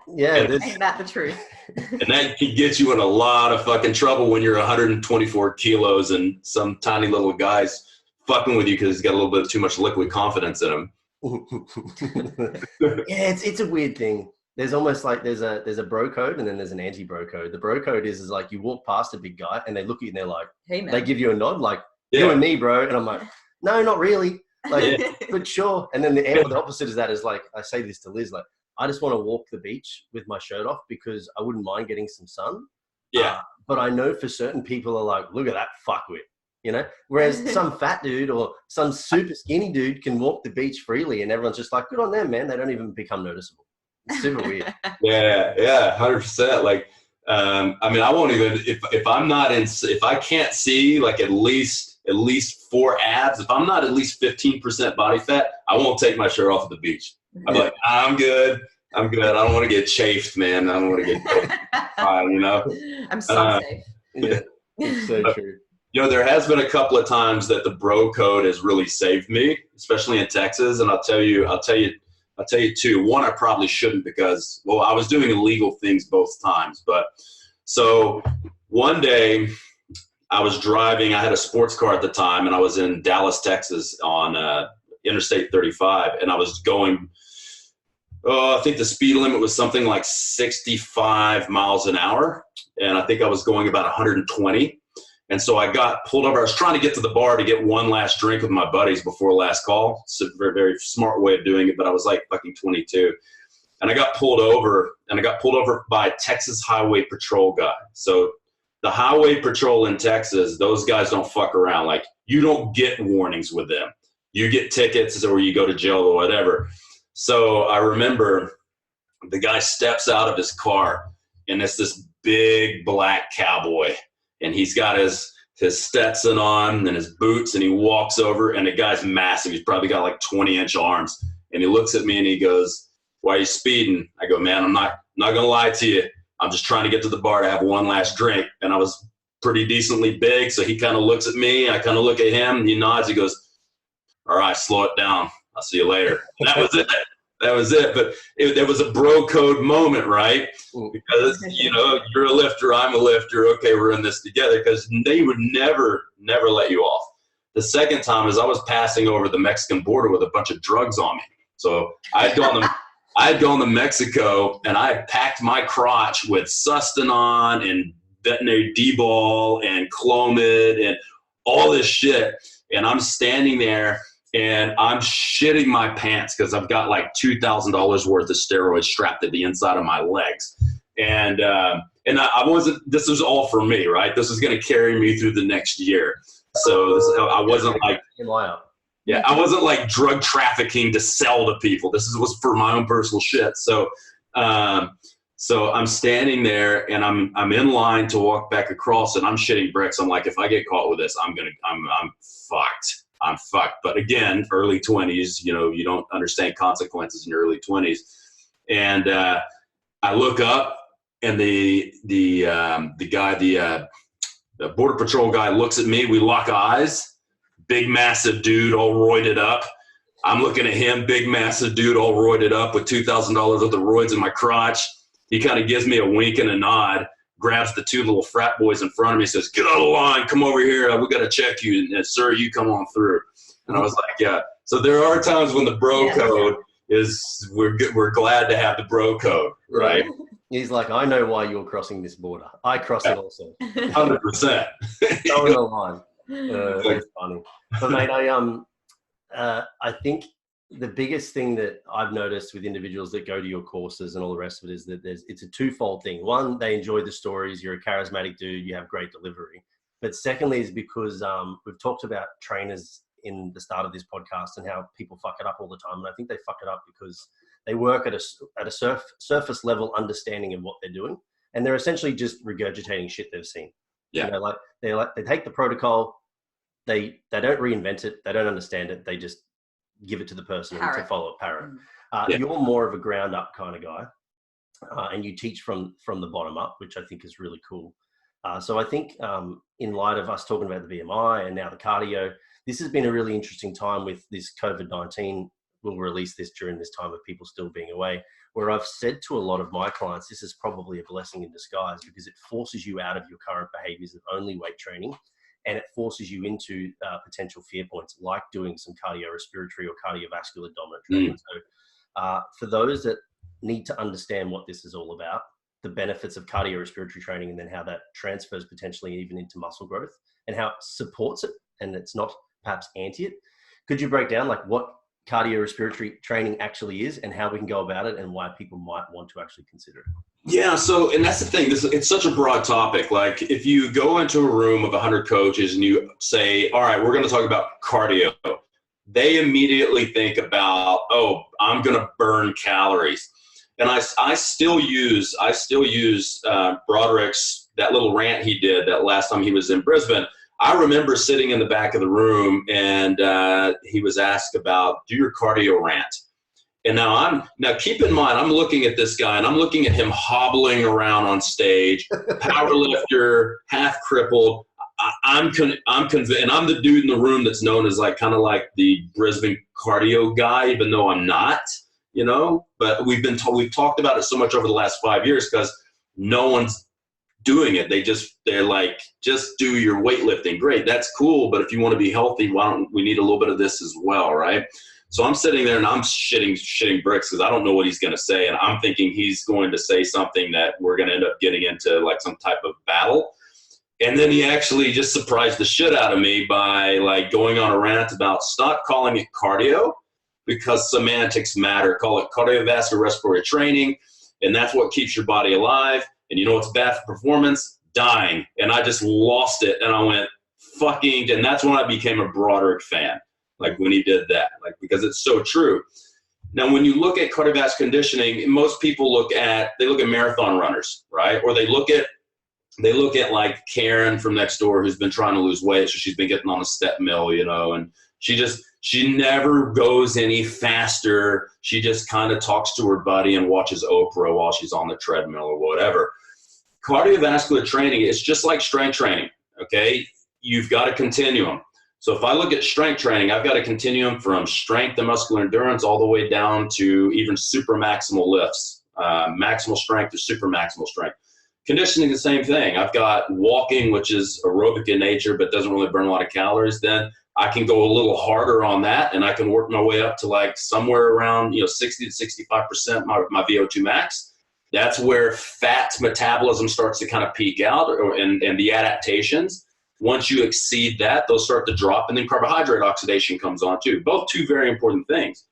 yeah, ain't that the truth? And that can get you in a lot of fucking trouble when you're 124 kilos and some tiny little guy's fucking with you because he's got a little bit too much liquid confidence in him. Yeah, it's a weird thing. There's almost like there's a bro code and then there's an anti-bro code. The bro code is like you walk past a big guy and they look at you and they're like, hey, man. They give you a nod like, you and me, bro. And I'm like, no, not really. Like, but sure. And then the opposite is that is like, I say this to Liz, like, I just want to walk the beach with my shirt off because I wouldn't mind getting some sun. Yeah. But I know for certain people are like, look at that fuckwit, Whereas some fat dude or some super skinny dude can walk the beach freely and everyone's just like, good on them, man. They don't even become noticeable. It's super weird. Yeah, 100%. Like, I won't even, if I can't see like at least 4 abs, if I'm not at least 15% body fat, I won't take my shirt off at the beach. I'm like, I'm good. I don't want to get chafed, man. I don't want to get I'm so safe. Yeah, it's so true. There has been a couple of times that the bro code has really saved me, especially in Texas. And I'll tell you too. One, I probably shouldn't because, I was doing illegal things both times. But so one day I was driving. I had a sports car at the time, and I was in Dallas, Texas on Interstate 35, and I was going I think the speed limit was something like 65 miles an hour. And I think I was going about 120. And so I got pulled over. I was trying to get to the bar to get one last drink with my buddies before last call. It's a very, very smart way of doing it, but I was like fucking 22. And I got pulled over, by a Texas Highway Patrol guy. So the Highway Patrol in Texas, those guys don't fuck around. Like, you don't get warnings with them. You get tickets or you go to jail or whatever. So I remember the guy steps out of his car, and it's this big black cowboy. And he's got his Stetson on and his boots, and he walks over, and the guy's massive. He's probably got like 20-inch arms. And he looks at me and he goes, "Why are you speeding?" I go, "Man, I'm not going to lie to you. I'm just trying to get to the bar to have one last drink." And I was pretty decently big, so he kind of looks at me. I kind of look at him. He nods. He goes, "All right, slow it down. I'll see you later." And that was it. That was it. But there was a bro code moment, right? Because, you're a lifter, I'm a lifter. Okay, we're in this together, because they would never let you off. The second time is I was passing over the Mexican border with a bunch of drugs on me. So I had gone to Mexico, and I packed my crotch with Sustanon and veterinary D-ball and Clomid and all this shit. And I'm standing there, and I'm shitting my pants because I've got like $2,000 worth of steroids strapped at the inside of my legs. And I wasn't, this was all for me, right? This was going to carry me through the next year. So I wasn't like, I wasn't like drug trafficking to sell to people. Was for my own personal shit. So I'm standing there, and I'm in line to walk back across, and I'm shitting bricks. I'm like, if I get caught with this, I'm fucked. I'm fucked. But again, early 20s, you don't understand consequences in your early 20s. And I look up, and the guy, the Border Patrol guy looks at me. We lock eyes. Big, massive dude, all roided up. I'm looking at him, big, massive dude, all roided up with $2,000 worth of roids in my crotch. He kind of gives me a wink and a nod, grabs the two little frat boys in front of me, says, "Get out of the line, come over here, we got to check you, and sir, you come on through." And I was like, yeah. So there are times when the bro code is, we're glad to have the bro code, right? He's like, "I know why you're crossing this border. I cross it also." 100%. Go in the line. That's funny. But mate, I think the biggest thing that I've noticed with individuals that go to your courses and all the rest of it is that it's a twofold thing. One, they enjoy the stories. You're a charismatic dude. You have great delivery. But secondly is because we've talked about trainers in the start of this podcast and how people fuck it up all the time. And I think they fuck it up because they work at a surface level understanding of what they're doing. And they're essentially just regurgitating shit they've seen. Yeah. They take the protocol, they don't reinvent it, they don't understand it, they just give it to the person to follow, parrot. You're more of a ground up kind of guy, and you teach from the bottom up, which I think is really cool. So I think in light of us talking about the BMI and now the cardio, this has been a really interesting time with this COVID-19. We'll release this during this time of people still being away, where I've said to a lot of my clients, this is probably a blessing in disguise because it forces you out of your current behaviors of only weight training, and it forces you into potential fear points like doing some cardiorespiratory or cardiovascular dominant training. So for those that need to understand what this is all about, the benefits of cardiorespiratory training, and then how that transfers potentially even into muscle growth and how it supports it and it's not perhaps anti it, could you break down like what cardiorespiratory training actually is and how we can go about it and why people might want to actually consider it? Yeah, so, and that's the thing, it's such a broad topic. Like if you go into a room of 100 coaches and you say, all right, we're going to talk about cardio, they immediately think about, oh, I'm going to burn calories. And I still use Broderick's, that little rant he did that last time he was in Brisbane. I remember sitting in the back of the room and he was asked about, do your cardio rant. And now keep in mind, I'm looking at this guy and I'm looking at him hobbling around on stage, power lifter, half crippled. I'm convinced, and I'm the dude in the room that's known as like kind of like the Brisbane cardio guy, even though I'm not, but we've talked about it so much over the last 5 years because no one's doing it. They're like, just do your weightlifting. Great. That's cool. But if you want to be healthy, we need a little bit of this as well. Right. So I'm sitting there and I'm shitting bricks because I don't know what he's going to say. And I'm thinking he's going to say something that we're going to end up getting into like some type of battle. And then he actually just surprised the shit out of me by like going on a rant about stop calling it cardio because semantics matter. Call it cardiovascular respiratory training. And that's what keeps your body alive. And you know what's bad for performance? Dying. And I just lost it. And I went fucking, and that's when I became a Broderick fan. Like when he did that, like, because it's so true. Now, when you look at cardiovascular conditioning, most people look at marathon runners, right? Or they look at like Karen from next door who's been trying to lose weight. So she's been getting on a step mill, you know, and she never goes any faster. She just kind of talks to her buddy and watches Oprah while she's on the treadmill or whatever. Cardiovascular training is just like strength training, okay? You've got a continuum. So if I look at strength training, I've got a continuum from strength and muscular endurance all the way down to even super maximal lifts, maximal strength to super maximal strength. Conditioning, the same thing. I've got walking, which is aerobic in nature, but doesn't really burn a lot of calories. Then I can go a little harder on that, and I can work my way up to like somewhere around 60 to 65% my VO2 max. That's where fat metabolism starts to kind of peak out, and the adaptations. Once you exceed that, they'll start to drop, and then carbohydrate oxidation comes on too. Both two very important things.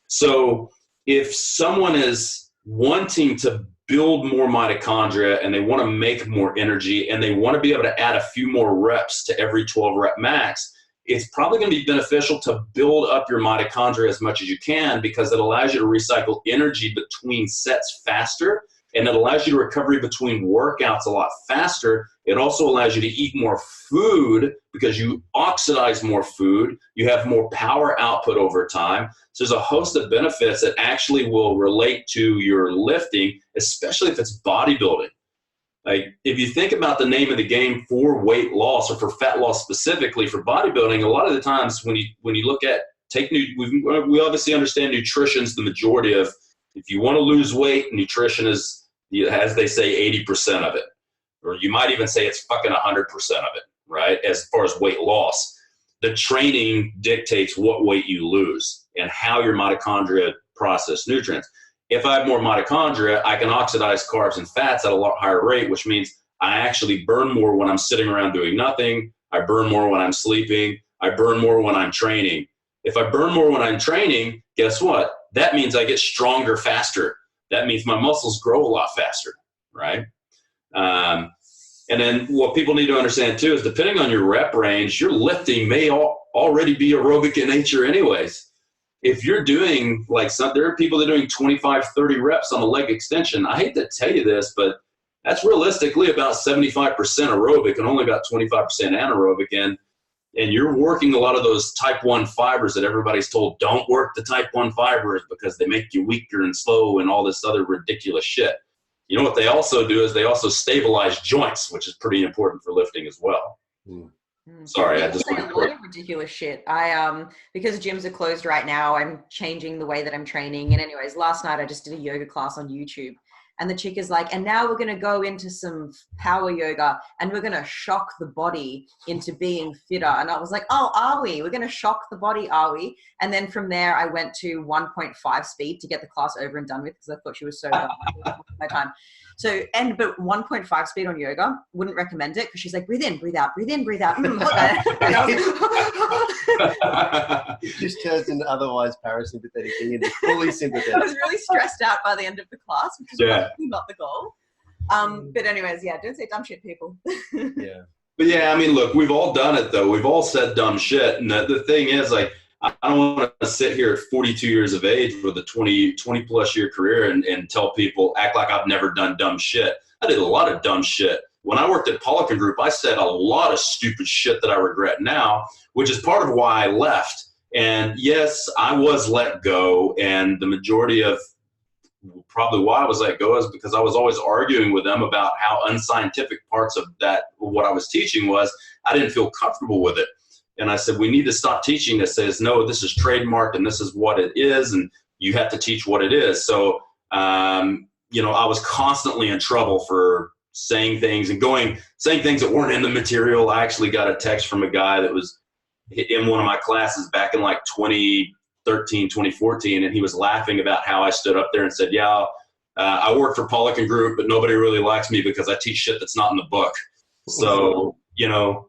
So if someone is wanting to build more mitochondria and they want to make more energy and they want to be able to add a few more reps to every 12 rep max, it's probably going to be beneficial to build up your mitochondria as much as you can because it allows you to recycle energy between sets faster, and it allows you to recovery between workouts a lot faster. It also allows you to eat more food because you oxidize more food. You have more power output over time. So there's a host of benefits that actually will relate to your lifting, especially if it's bodybuilding. Like if you think about the name of the game for weight loss or for fat loss specifically for bodybuilding, a lot of the times when you look at we obviously understand nutrition's the majority of. If you want to lose weight, nutrition is, as they say, 80% of it. Or you might even say it's fucking 100% of it, right? As far as weight loss. The training dictates what weight you lose and how your mitochondria process nutrients. If I have more mitochondria, I can oxidize carbs and fats at a lot higher rate, which means I actually burn more when I'm sitting around doing nothing. I burn more when I'm sleeping. I burn more when I'm training. If I burn more when I'm training, guess what? That means I get stronger faster. That means my muscles grow a lot faster, right? And then what people need to understand too is depending on your rep range, your lifting may already be aerobic in nature anyways. If you're doing there are people that are doing 25, 30 reps on a leg extension. I hate to tell you this, but that's realistically about 75% aerobic and only about 25% anaerobic. And you're working a lot of those type 1 fibers that everybody's told don't work the type 1 fibers because they make you weaker and slow and all this other ridiculous shit. You know what they also do is they also stabilize joints, which is pretty important for lifting as well. Sorry, I just say a lot of ridiculous shit. Because gyms are closed right now, I'm changing the way that I'm training. And anyways, last night I just did a yoga class on YouTube. And the chick is like, and now we're going to go into some power yoga and we're going to shock the body into being fitter. And I was like, oh, are we? We're going to shock the body, are we? And then from there, I went to 1.5 speed to get the class over and done with because I thought she was so done my time. So, but 1.5 speed on yoga, wouldn't recommend it because she's like, breathe in, breathe out, breathe in, breathe out. It just turns into otherwise parasympathetic and into fully sympathetic. I was really stressed out by the end of the class, which is not the goal. But anyways, don't say dumb shit, people. Yeah. But yeah, I mean, look, we've all done it though. We've all said dumb shit. And the thing is, like, I don't want to sit here at 42 years of age with a 20 plus year career and tell people, act like I've never done dumb shit. I did a lot of dumb shit. When I worked at Polican Group, I said a lot of stupid shit that I regret now, which is part of why I left. And yes, I was let go. And the majority of probably why I was let go is because I was always arguing with them about how unscientific parts of what I was teaching was. I didn't feel comfortable with it. And I said, we need to stop teaching that says, no, this is trademarked and this is what it is. And you have to teach what it is. So, I was constantly in trouble for saying things and saying things that weren't in the material. I actually got a text from a guy that was in one of my classes back in like 2013 2014, and he was laughing about how I stood up there and said, yeah, I work for Pollock and Group, but nobody really likes me because I teach shit that's not in the book. So, you know,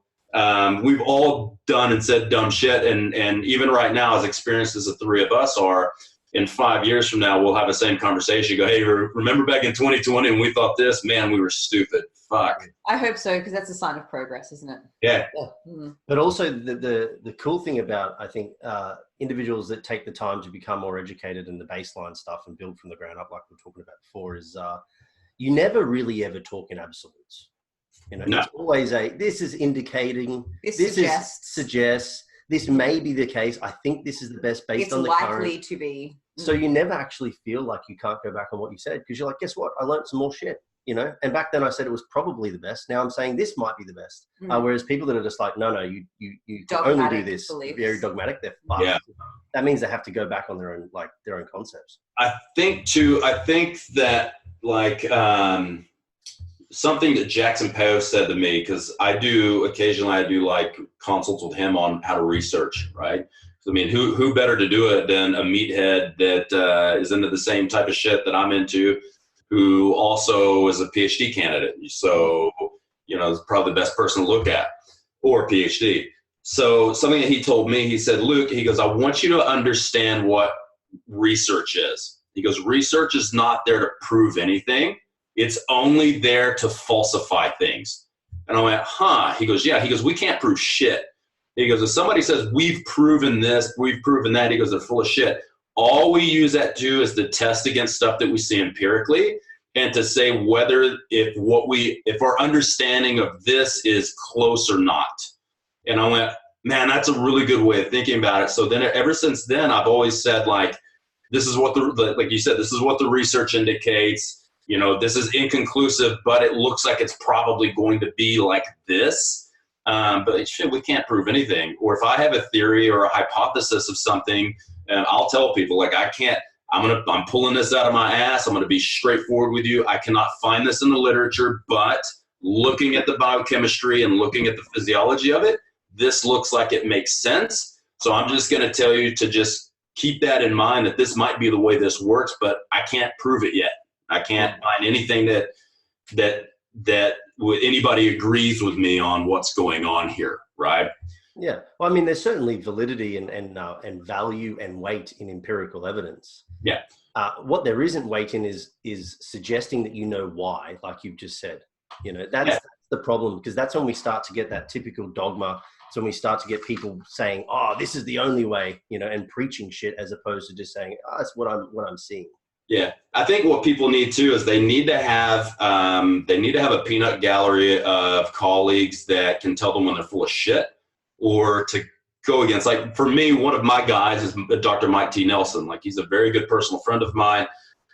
we've all done and said dumb shit. And even right now, as experienced as the three of us are, in 5 years from now, we'll have the same conversation. Go, hey, remember back in 2020 when we thought this? Man, we were stupid. Fuck. I hope so, because that's a sign of progress, isn't it? Yeah. Mm. But also the cool thing about, I think, individuals that take the time to become more educated in the baseline stuff and build from the ground up, like we were talking about before, is you never really ever talk in absolutes. You know, it's always this is indicating, this suggests, this may be the case. I think this is the best based on the current. It's likely to be. So you never actually feel like you can't go back on what you said, because you're like, guess what? I learned some more shit, you know? And back then I said it was probably the best. Now I'm saying this might be the best. Whereas people that are just like, no, you can only do this. Beliefs. Very dogmatic. They're fucked. Yeah. That means they have to go back on their own concepts. I think that like, something that Jackson Poe said to me, because occasionally I do like consults with him on how to research, right? I mean, who better to do it than a meathead that is into the same type of shit that I'm into, who also is a PhD candidate. So, you know, is probably the best person to look at, or a PhD. So something that he told me, he said, Luke, he goes, I want you to understand what research is. He goes, research is not there to prove anything. It's only there to falsify things. And I went, huh? He goes, yeah. He goes, we can't prove shit. He goes, if somebody says, we've proven this, we've proven that, he goes, they're full of shit. All we use that to do is to test against stuff that we see empirically and to say whether if our understanding of this is close or not. And I went, man, that's a really good way of thinking about it. So then ever since then, I've always said, like, this is what like you said, this is what the research indicates. You know, this is inconclusive, but it looks like it's probably going to be like this. But shit, we can't prove anything. Or if I have a theory or a hypothesis of something, I'll tell people, like, I'm pulling this out of my ass. I'm going to be straightforward with you. I cannot find this in the literature, but looking at the biochemistry and looking at the physiology of it, this looks like it makes sense. So I'm just going to tell you to just keep that in mind, that this might be the way this works, but I can't prove it yet. I can't find anything that anybody agrees with me on what's going on here, right? Yeah. Well, I mean, there's certainly validity and value and weight in empirical evidence. Yeah. What there isn't weight in is suggesting that you know why, like you've just said. You know, that's the problem, because that's when we start to get that typical dogma. So when we start to get people saying, "Oh, this is the only way," you know, and preaching shit, as opposed to just saying, "Oh, that's what I'm seeing." Yeah, I think what people need too is they need to have a peanut gallery of colleagues that can tell them when they're full of shit, or to go against. Like for me, one of my guys is Dr. Mike T. Nelson. Like he's a very good personal friend of mine,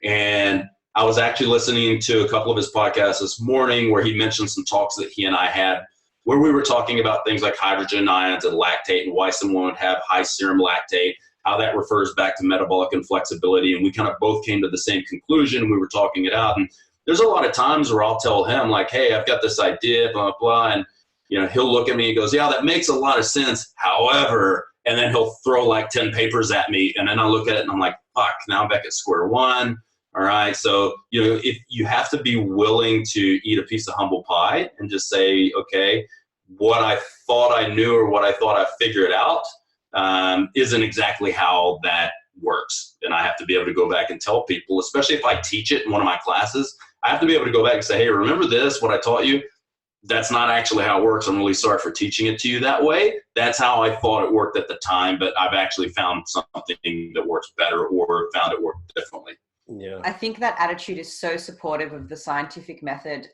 and I was actually listening to a couple of his podcasts this morning where he mentioned some talks that he and I had, where we were talking about things like hydrogen ions and lactate, and why someone would have high serum lactate, how that refers back to metabolic inflexibility. And we kind of both came to the same conclusion. We were talking it out. And there's a lot of times where I'll tell him, like, hey, I've got this idea, blah, blah, blah. And, you know, he'll look at me and goes, yeah, that makes a lot of sense. However, and then he'll throw like 10 papers at me. And then I look at it and I'm like, fuck, now I'm back at square one. All right. So, you know, if you have to be willing to eat a piece of humble pie and just say, okay, what I thought I knew or what I thought I figured out isn't exactly how that works. And I have to be able to go back and tell people, especially if I teach it in one of my classes, I have to be able to go back and say, hey, remember this, what I taught you? That's not actually how it works. I'm really sorry for teaching it to you that way. That's how I thought it worked at the time, but I've actually found something that works better or found it work differently. Yeah. I think that attitude is so supportive of the scientific method,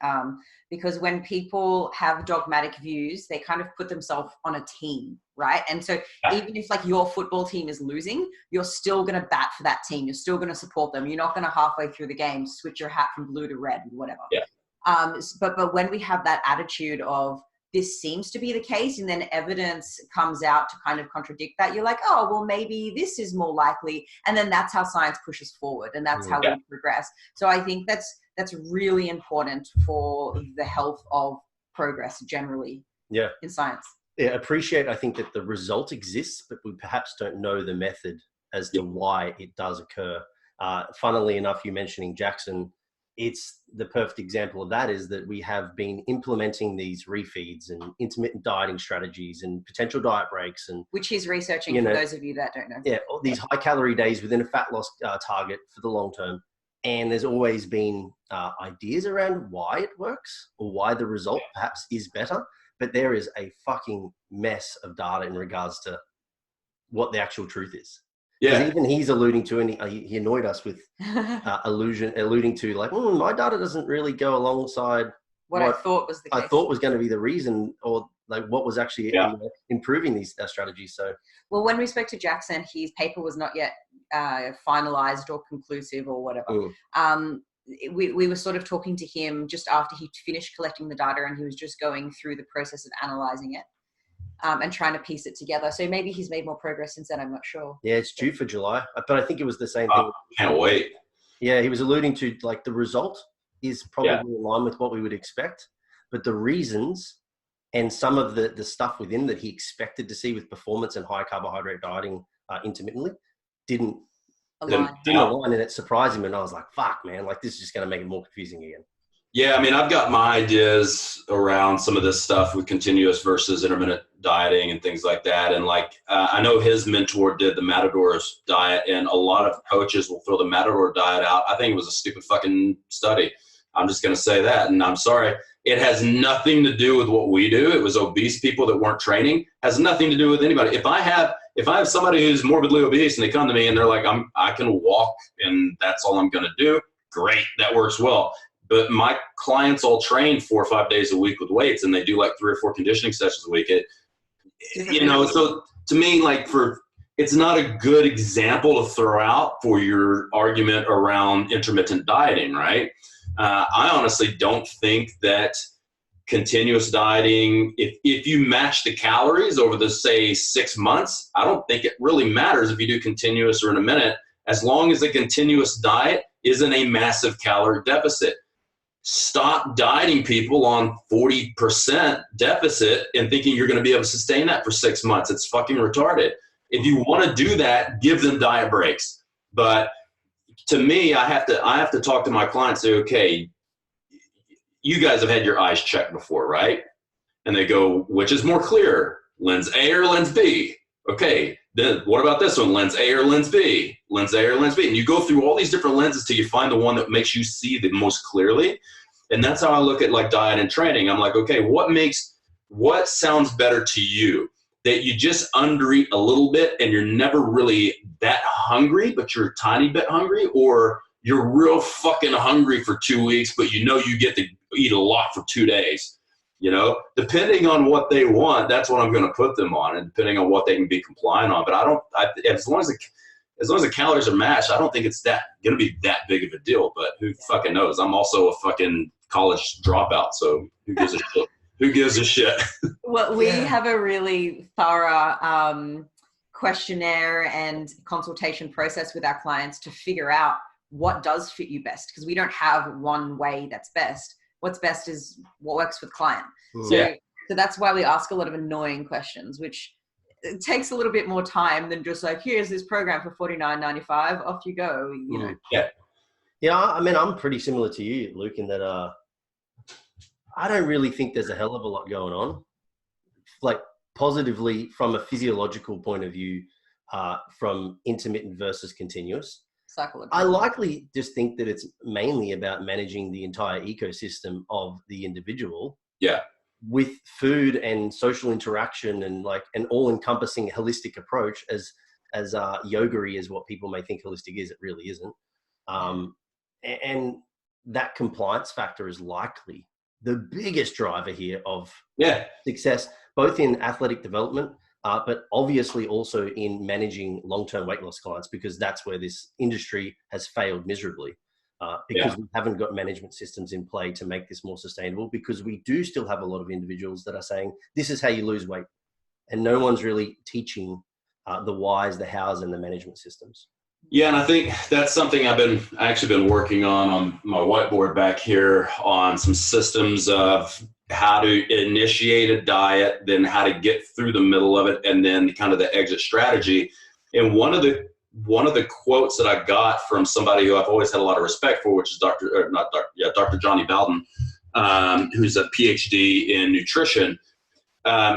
because when people have dogmatic views, they kind of put themselves on a team, right? And so even if like your football team is losing, you're still going to bat for that team. You're still going to support them. You're not going to halfway through the game switch your hat from blue to red, whatever. Yeah. But when we have that attitude of this seems to be the case, and then evidence comes out to kind of contradict that, you're like, oh, well, maybe this is more likely. And then that's how science pushes forward, and that's how we progress. So I think that's really important for the health of progress generally in science. Yeah, appreciate, I think, that the result exists, but we perhaps don't know the method as to why it does occur. Funnily enough, you mentioning Jackson, it's the perfect example of that, is that we have been implementing these refeeds and intermittent dieting strategies and potential diet breaks, and which he's researching for those of you that don't know. Yeah, all these high calorie days within a fat loss target for the long term. And there's always been ideas around why it works or why the result perhaps is better. But there is a fucking mess of data in regards to what the actual truth is. Yeah. Even he's alluding to, and he annoyed us with alluding to like, my data doesn't really go alongside what I thought was the case. I thought was going to be the reason, or like what was actually improving these strategies. So, well, when we spoke to Jackson, his paper was not yet finalized or conclusive or whatever. We were sort of talking to him just after he finished collecting the data, and he was just going through the process of analyzing it and trying to piece it together. So maybe he's made more progress since then. I'm not sure. Yeah, it's due for July, but I think it was the same thing. Can't wait. Yeah, he was alluding to like the result is probably in line with what we would expect, but the reasons and some of the stuff within that he expected to see with performance and high carbohydrate dieting intermittently didn't align, and it surprised him. And I was like, fuck, man, like this is just going to make it more confusing again. Yeah, I mean, I've got my ideas around some of this stuff with continuous versus intermittent dieting and things like that. And like, I know his mentor did the Matador's diet, and a lot of coaches will throw the Matador diet out. I think it was a stupid fucking study. I'm just going to say that. And I'm sorry. It has nothing to do with what we do. It was obese people that weren't training. Has nothing to do with anybody. If I have somebody who's morbidly obese and they come to me and they're like, I can walk and that's all I'm going to do. Great. That works well. But my clients all train 4 or 5 days a week with weights, and they do like 3 or 4 conditioning sessions a week. So to me, like it's not a good example to throw out for your argument around intermittent dieting, right? I honestly don't think that continuous dieting, if you match the calories over the, say, 6 months, I don't think it really matters if you do continuous or intermittent, as long as the continuous diet isn't a massive calorie deficit. Stop dieting people on 40% deficit and thinking you're going to be able to sustain that for 6 months. It's fucking retarded. If you want to do that, give them diet breaks. But to me, I have to talk to my clients, say, okay, you guys have had your eyes checked before, right? And they go, which is more clear, lens A or lens B? Okay, then what about this one, lens A or lens B? Lens A or lens B? And you go through all these different lenses till you find the one that makes you see the most clearly. And that's how I look at like diet and training. I'm like, okay, what sounds better to you? That you just undereat a little bit and you're never really that hungry, but you're a tiny bit hungry, or you're real fucking hungry for 2 weeks, but you know you get to eat a lot for 2 days. Depending on what they want, that's what I'm going to put them on, and depending on what they can be compliant on. But as long as the calories are matched, I don't think it's going to be that big of a deal. But who fucking knows? I'm also a fucking college dropout, so who gives a shit? Who gives a shit? Well, we have a really thorough questionnaire and consultation process with our clients to figure out what does fit you best, because we don't have one way that's best. What's best is what works for the client. So that's why we ask a lot of annoying questions, which it takes a little bit more time than just like, here's this program for $49.95, off you go. Yeah, I mean, I'm pretty similar to you, Luke, in that I don't really think there's a hell of a lot going on, like positively from a physiological point of view, from intermittent versus continuous. I likely just think that it's mainly about managing the entire ecosystem of the individual. Yeah. With food and social interaction and like an all-encompassing holistic approach, as yoga-y is what people may think holistic is, it really isn't. And that compliance factor is likely the biggest driver here of success, both in athletic development, but obviously also in managing long-term weight loss clients, because that's where this industry has failed miserably, because we haven't got management systems in play to make this more sustainable, because we do still have a lot of individuals that are saying, this is how you lose weight. And no one's really teaching the whys, the hows, and the management systems. Yeah, and I think that's something I've actually been working on my whiteboard back here, on some systems of how to initiate a diet, then how to get through the middle of it, and then kind of the exit strategy. And one of the one of the quotes that I got from somebody who I've always had a lot of respect for, which is Dr. Johnny Bowden, who's a PhD in nutrition.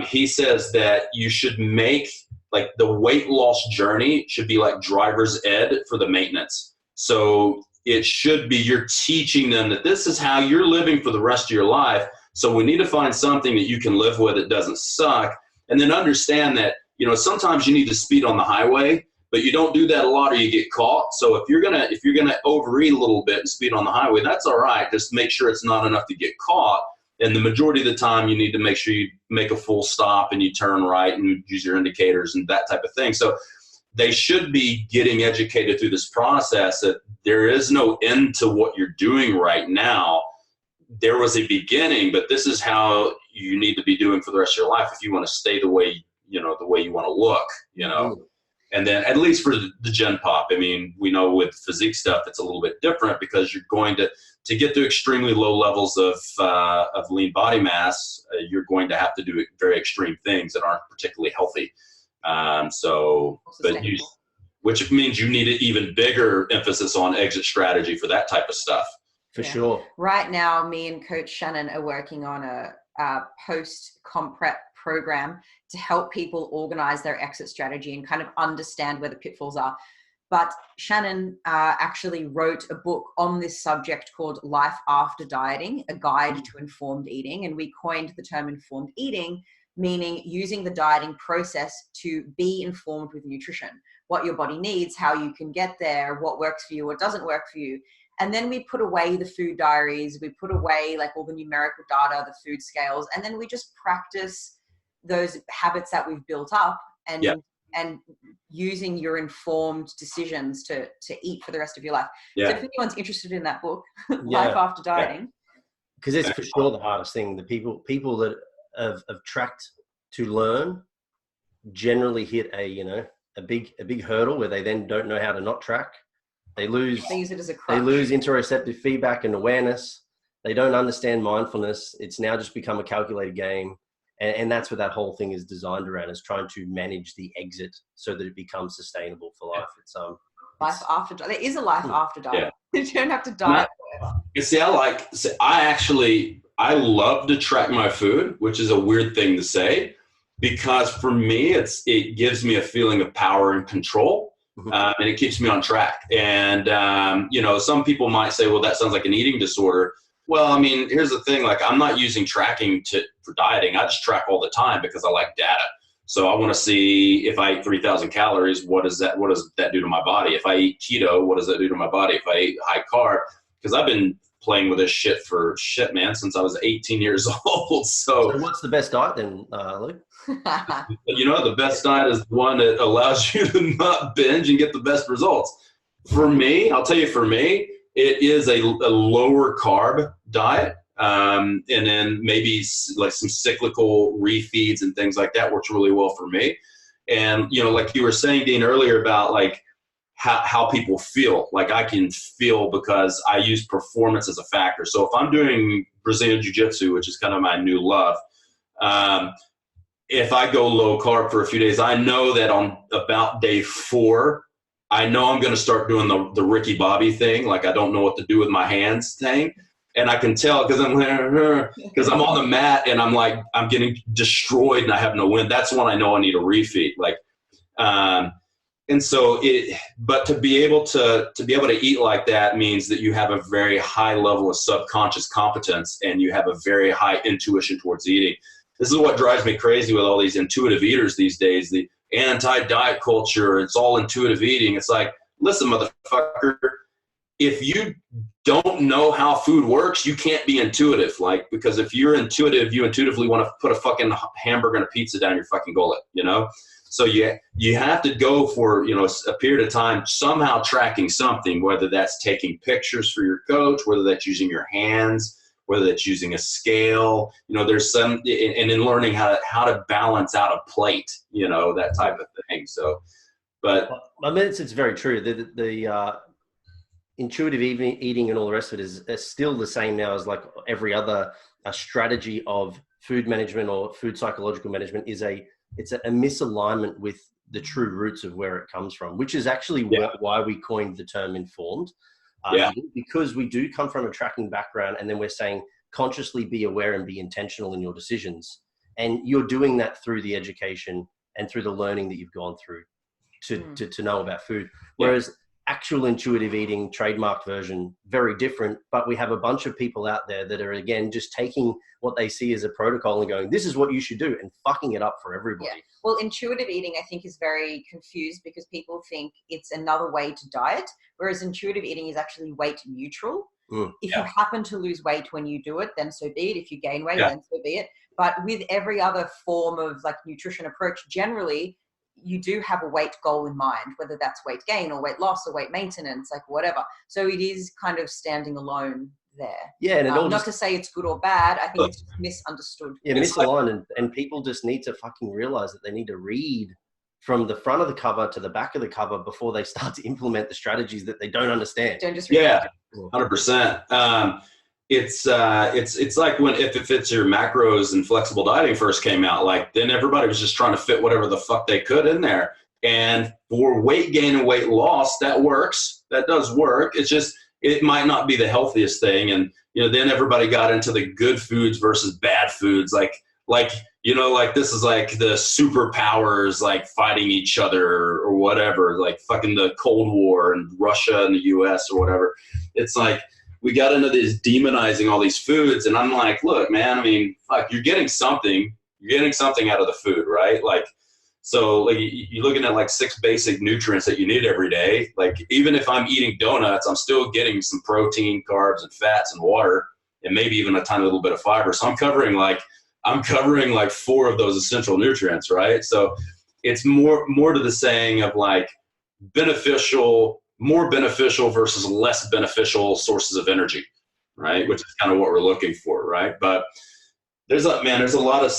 He says that you should make, like, the weight loss journey should be like driver's ed for the maintenance. So it should be, you're teaching them that this is how you're living for the rest of your life. So we need to find something that you can live with that doesn't suck. And then understand that, you know, sometimes you need to speed on the highway, but you don't do that a lot or you get caught. So if you're gonna overeat a little bit and speed on the highway, that's all right. Just make sure it's not enough to get caught. And the majority of the time you need to make sure you make a full stop and you turn right and use your indicators and that type of thing. So they should be getting educated through this process that there is no end to what you're doing right now. There was a beginning, but this is how you need to be doing for the rest of your life if you want to stay the way you want to look, you know. And then at least for the Gen Pop, I mean, we know with physique stuff, it's a little bit different because you're going to get to extremely low levels of lean body mass, you're going to have to do very extreme things that aren't particularly healthy. Which means you need an even bigger emphasis on exit strategy for that type of stuff. For sure. Right now, me and Coach Shannon are working on a post-comp prep program to help people organize their exit strategy and kind of understand where the pitfalls are. But Shannon actually wrote a book on this subject called Life After Dieting, a guide to informed eating. And we coined the term informed eating, meaning using the dieting process to be informed with nutrition, what your body needs, how you can get there, what works for you, what doesn't work for you. And then we put away the food diaries, we put away like all the numerical data, the food scales, and then we just practice those habits that we've built up and using your informed decisions to eat for the rest of your life. So if anyone's interested in that book, Life After Dieting. Because it's for sure the hardest thing. The people that have tracked to learn generally hit a big hurdle where they then don't know how to not track. They use it as a crutch. They lose interoceptive feedback and awareness. They don't understand mindfulness. It's now just become a calculated game. And that's what that whole thing is designed around, is trying to manage the exit so that it becomes sustainable for life. It's life after diet. There is a life after diet. You don't have to diet forever. You see, I love to track my food, which is a weird thing to say, because for me, it gives me a feeling of power and control, and it keeps me on track. And, some people might say, well, that sounds like an eating disorder. Well, I mean, here's the thing, like, I'm not using tracking for dieting. I just track all the time because I like data. So I want to see if I eat 3,000 calories, what does that do to my body? If I eat keto, what does that do to my body? If I eat high carb, because I've been playing with this shit since I was 18 years old. So what's the best diet then, Luke? The best diet is the one that allows you to not binge and get the best results. For me, I'll tell you, it is a lower carb diet. And then maybe like some cyclical refeeds and things like that works really well for me. And, like you were saying, Dean, earlier about like how people feel, like I can feel because I use performance as a factor. So if I'm doing Brazilian Jiu-Jitsu, which is kind of my new love, if I go low carb for a few days, I know that on about day 4, I know I'm going to start doing the Ricky Bobby thing. Like I don't know what to do with my hands thing. And I can tell because I'm on the mat and I'm getting destroyed and I have no wind. That's when I know I need a refeed. Like, and so but to be able to eat like that means that you have a very high level of subconscious competence and you have a very high intuition towards eating. This is what drives me crazy with all these intuitive eaters these days. The anti-diet culture, it's all intuitive eating. It's like, listen, motherfucker, if you don't know how food works, you can't be intuitive. Like, because if you're intuitive, you intuitively want to put a fucking hamburger and a pizza down your fucking gullet, So you have to go for, a period of time somehow tracking something, whether that's taking pictures for your coach, whether that's using your hands, whether that's using a scale, there's some, and then learning how to balance out a plate, that type of thing. So, but I mean, it's very true. The intuitive eating and all the rest of it is still the same now as like every other strategy of food management or food psychological management. It's a misalignment with the true roots of where it comes from, which is actually why we coined the term informed. Because we do come from a tracking background, and then we're saying consciously be aware and be intentional in your decisions. And you're doing that through the education and through the learning that you've gone through to know about food. Whereas actual intuitive eating, trademarked version, very different. But we have a bunch of people out there that are, again, just taking what they see as a protocol and going, this is what you should do, and fucking it up for everybody. Yeah. Well, intuitive eating, I think, is very confused because people think it's another way to diet, whereas intuitive eating is actually weight neutral. If you happen to lose weight when you do it, then so be it. If you gain weight, then so be it. But with every other form of like nutrition approach, generally, you do have a weight goal in mind, whether that's weight gain or weight loss or weight maintenance, like whatever. So it is kind of standing alone there. Yeah, and not to say it's good or bad. I think it's just misunderstood. Yeah, misaligned, and people just need to fucking realize that they need to read from the front of the cover to the back of the cover before they start to implement the strategies that they don't understand. Don't just read 100%. It's like when if it's your macros and flexible dieting first came out, like then everybody was just trying to fit whatever the fuck they could in there. And for weight gain and weight loss, that works. That does work. It's just it might not be the healthiest thing. And then everybody got into the good foods versus bad foods, like this is like the superpowers like fighting each other or whatever, like fucking the Cold War and Russia and the US or whatever. It's like we got into this demonizing all these foods, and I'm like, look, man, I mean, fuck, you're getting something out of the food, right? Like, so like you're looking at like 6 basic nutrients that you need every day. Like even if I'm eating donuts, I'm still getting some protein, carbs, and fats and water, and maybe even a tiny little bit of fiber. So I'm covering like 4 of those essential nutrients, right? So it's more to the saying of like more beneficial versus less beneficial sources of energy, right? Which is kind of what we're looking for, right? But there's a lot of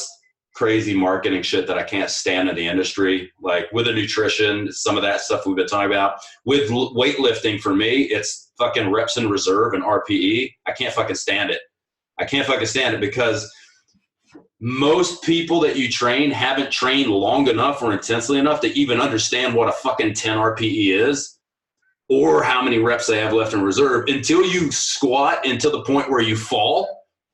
crazy marketing shit that I can't stand in the industry. Like with the nutrition, some of that stuff we've been talking about. With weightlifting, for me, it's fucking reps in reserve and RPE. I can't fucking stand it because most people that you train haven't trained long enough or intensely enough to even understand what a fucking 10 RPE is or how many reps they have left in reserve until you squat into the point where you fall.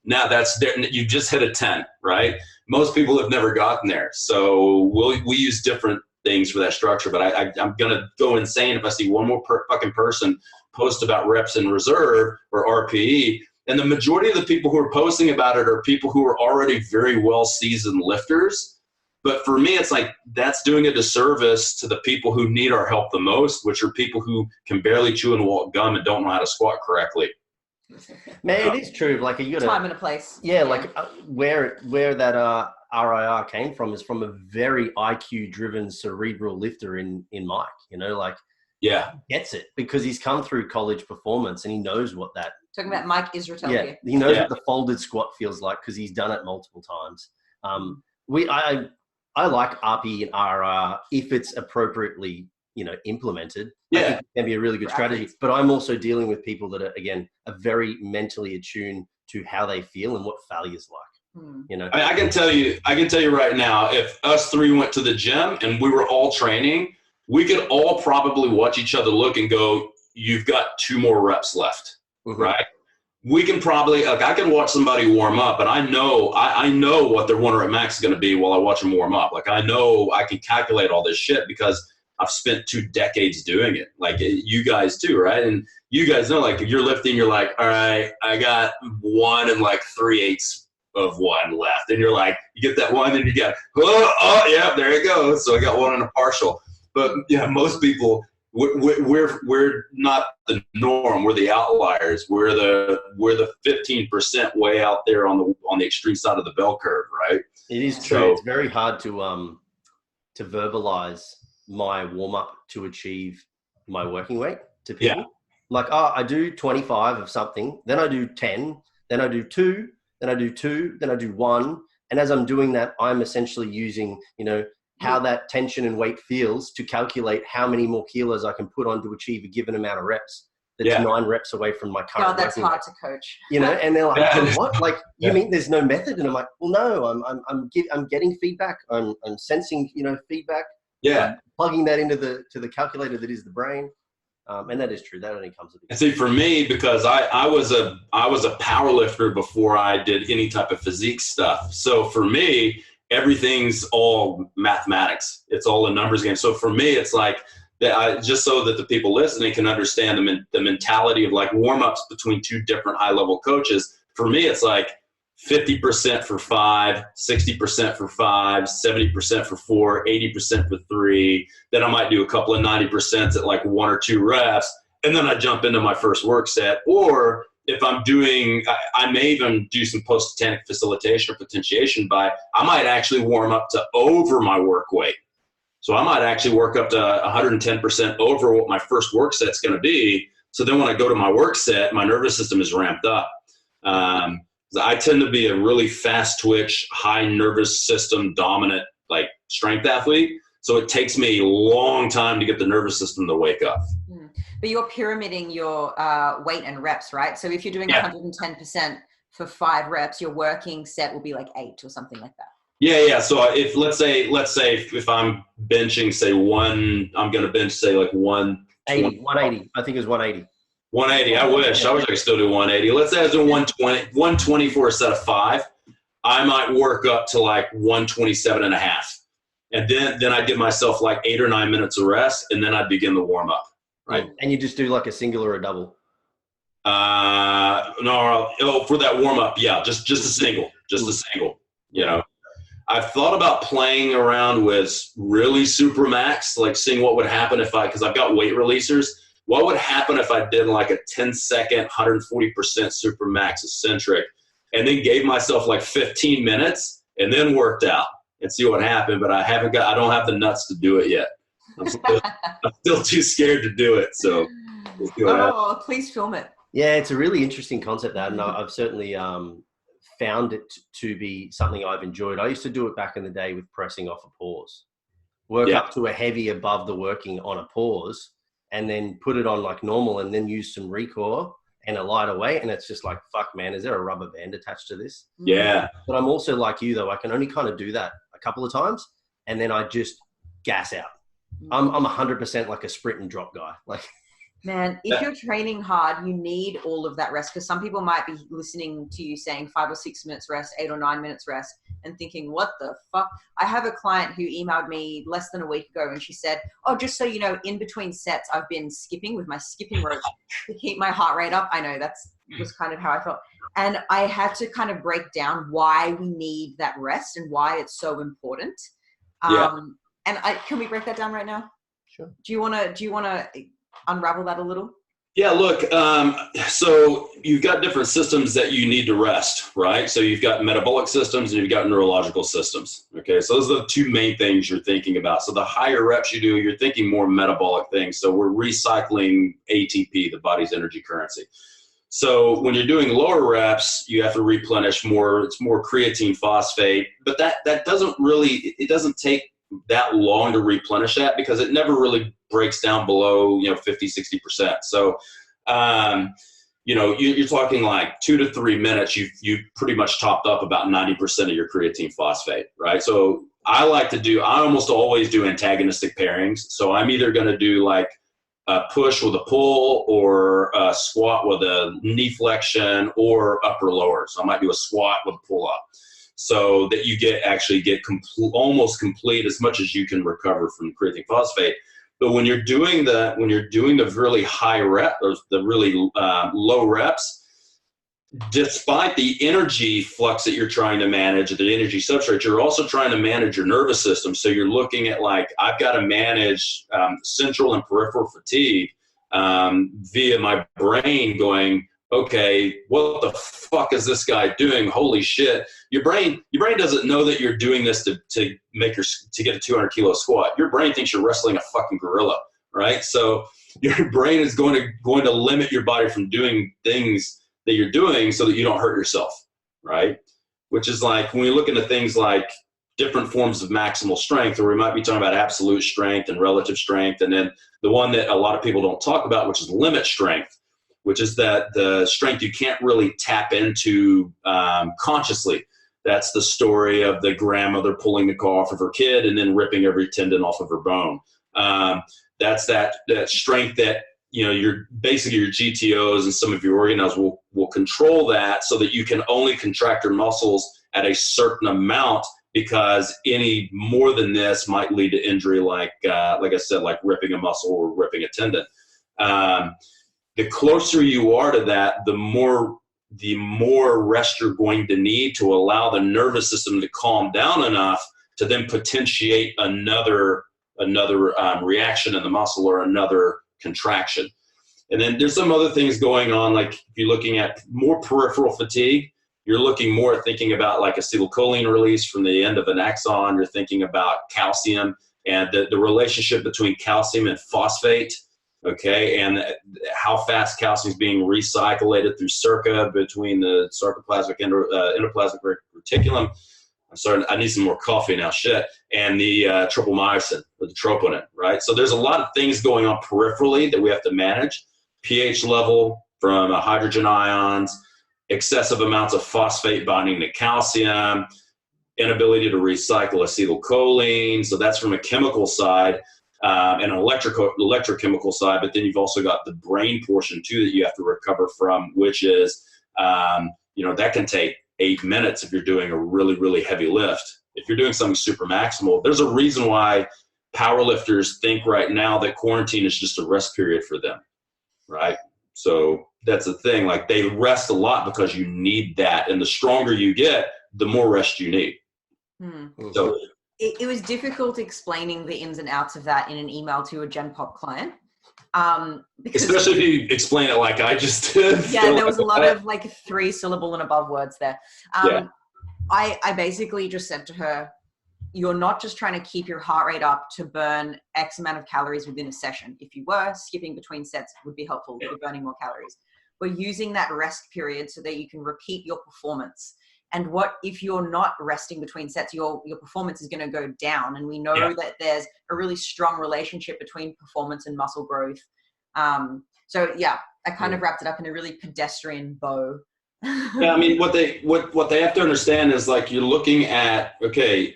Now that's there. You just hit a 10, right? Most people have never gotten there. So we use different things for that structure, but I'm going to go insane if I see one more fucking person post about reps in reserve or RPE. And the majority of the people who are posting about it are people who are already very well seasoned lifters. But for me, it's like that's doing a disservice to the people who need our help the most, which are people who can barely chew and walk gum and don't know how to squat correctly. Man, it is true. Like you got time and a place. Yeah, like where that RIR came from is from a very IQ driven cerebral lifter in Mike. Gets it because he's come through college performance and he knows what that. Talking about Mike Israel. Yeah, he knows what the folded squat feels like because he's done it multiple times. I like RP and RR if it's appropriately, implemented. I think it can be a really good strategy. But I'm also dealing with people that are very mentally attuned to how they feel and what failure's like. I can tell you right now, if us 3 went to the gym and we were all training, we could all probably watch each other look and go, you've got 2 more reps left. Mm-hmm. Right? We can probably, I can watch somebody warm up, and I know what their 1 rep max is going to be while I watch them warm up. Like I know I can calculate all this shit because I've spent 2 decades doing it. Like you guys too, right? And you guys know, like if you're lifting, you're like, all right, I got 1 and like 3/8 of 1 left, and you're like, you get that 1, and you get, oh yeah, there you go. So I got 1 and a partial. But yeah, most people. We're not the norm. We're the outliers. We're the 15% way out there on the extreme side of the bell curve, right? It is true. So, it's very hard to verbalize my warm up to achieve my working weight to people. Yeah. Like, I do 25 of something, then I do 10, then I do 2, then I do 2, then I do 1, and as I'm doing that, I'm essentially using how that tension and weight feels to calculate how many more kilos I can put on to achieve a given amount of reps. That's 9 reps away from my current. God, that's hard to coach. And they're like, what? Like, you mean there's no method? And I'm like, well, no, I'm getting feedback. I'm sensing, feedback. Yeah. Plugging that into the calculator that is the brain. And that is true. That only comes with it. And see, for me, because I was a power lifter before I did any type of physique stuff. So for me, everything's all mathematics. It's all a numbers game. So for me, it's like that. Just so that the people listening can understand the mentality of like warm-ups between two different high-level coaches. For me, it's like 50% for 5, 60% for 5, 70% for 4, 80% for 3. Then I might do a couple of 90% at like 1 or 2 reps. And then I jump into my first work set. Or if I'm doing, I may even do some post-tetanic facilitation or potentiation I might actually warm up to over my work weight. So I might actually work up to 110% over what my first work set's going to be. So then when I go to my work set, my nervous system is ramped up. I tend to be a really fast twitch, high nervous system dominant, like strength athlete. So it takes me a long time to get the nervous system to wake up. But you're pyramiding your weight and reps, right? So if you're doing 110% for 5 reps, your working set will be like 8 or something like that. Yeah. So if let's say if I'm benching, say I'm going to bench, say like 180. I think it was 180. 180. I wish I could still do 180. Let's say I was doing 120 for a set of 5. I might work up to like 127 and a half. And then I'd give myself like 8 or 9 minutes of rest, and then I'd begin the warm up. Right. And you just do like a single or a double? No, for that warm up. Yeah. Just a single, you know. I've thought about playing around with really super max, like seeing what would happen because I've got weight releasers. What would happen if I did like a 10-second, 140% super max eccentric and then gave myself like 15 minutes and then worked out and see what happened? But I don't have the nuts to do it yet. I'm still too scared to do it. So we'll see what happens. Please film it. Yeah, it's a really interesting concept, that, and I've certainly found it to be something I've enjoyed. I used to do it back in the day with pressing off a pause. Work up to a heavy above the working on a pause, and then put it on like normal, and then use some recoil and a lighter weight. And it's just like, fuck, man, is there a rubber band attached to this? Yeah. But I'm also like you, though. I can only kind of do that a couple of times, and then I just gas out. I'm 100% like a sprint and drop guy. Like, man, if you're training hard, you need all of that rest, because some people might be listening to you saying 5 or 6 minutes rest, 8 or 9 minutes rest, and thinking, what the fuck? I have a client who emailed me less than a week ago, and she said, oh, just so you know, in between sets, I've been skipping with my skipping rope to keep my heart rate up. I know was kind of how I felt. And I had to kind of break down why we need that rest and why it's so important. And can we break that down right now? Sure. Do you want to unravel that a little? Yeah, look, so you've got different systems that you need to rest, right? So you've got metabolic systems and you've got neurological systems. Okay, so those are the two main things you're thinking about. So the higher reps you do, you're thinking more metabolic things. So we're recycling ATP, the body's energy currency. So when you're doing lower reps, you have to replenish more. It's more creatine phosphate, but that doesn't really, it doesn't take that long to replenish that, because it never really breaks down below 50, 60%. So you're talking like 2 to 3 minutes, you've pretty much topped up about 90% of your creatine phosphate, right? So I almost always do antagonistic pairings. So I'm either going to do like a push with a pull, or a squat with a knee flexion, or upper lower. So I might do a squat with a pull up, so that you get almost complete as much as you can recover from creatine phosphate. But when you're doing the really high rep, or the really low reps, despite the energy flux that you're trying to manage, the energy substrate, you're also trying to manage your nervous system. So you're looking at like, I've got to manage central and peripheral fatigue via my brain going, okay, what the fuck is this guy doing? Holy shit. Your brain doesn't know that you're doing this to get a 200 kilo squat. Your brain thinks you're wrestling a fucking gorilla, right? So your brain is going to limit your body from doing things that you're doing so that you don't hurt yourself, right? Which is like, when we look into things like different forms of maximal strength, or we might be talking about absolute strength and relative strength, and then the one that a lot of people don't talk about, which is limit strength, which is that the strength you can't really tap into consciously. That's the story of the grandmother pulling the car off of her kid and then ripping every tendon off of her bone. That's that strength that, you know, your GTOs and some of your organelles will control that, so that you can only contract your muscles at a certain amount, because any more than this might lead to injury, like I said, like ripping a muscle or ripping a tendon. The closer you are to that, the more rest you're going to need to allow the nervous system to calm down enough to then potentiate another reaction in the muscle or another contraction. And then there's some other things going on, like if you're looking at more peripheral fatigue, you're looking more at thinking about like acetylcholine release from the end of an axon. You're thinking about calcium and the relationship between calcium and phosphate, okay, and how fast calcium is being recycled through circa between the sarcoplasmic endoplasmic reticulum. I'm sorry, I need some more coffee now, shit. And the triple myosin, or the troponin, right? So there's a lot of things going on peripherally that we have to manage. pH level from hydrogen ions, excessive amounts of phosphate binding to calcium, inability to recycle acetylcholine. So that's from a chemical side and an electrochemical side. But then you've also got the brain portion too that you have to recover from, which is, that can take 8 minutes if you're doing a really, really heavy lift. If you're doing something super maximal, there's a reason why powerlifters think right now that quarantine is just a rest period for them, right? So that's the thing. Like, they rest a lot because you need that. And the stronger you get, the more rest you need. So it was difficult explaining the ins and outs of that in an email to a Gen Pop client. Especially if you explain it like I just did. Yeah, there was a lot of like 3-syllable and above words there. I basically just said to her, you're not just trying to keep your heart rate up to burn X amount of calories within a session. If you were, skipping between sets would be helpful. You're burning more calories. We're using that rest period so that you can repeat your performance. And what if you're not resting between sets, your performance is going to go down. And we know that there's a really strong relationship between performance and muscle growth. So I kind of wrapped it up in a really pedestrian bow. Yeah, I mean, what they have to understand is, like, you're looking at, okay,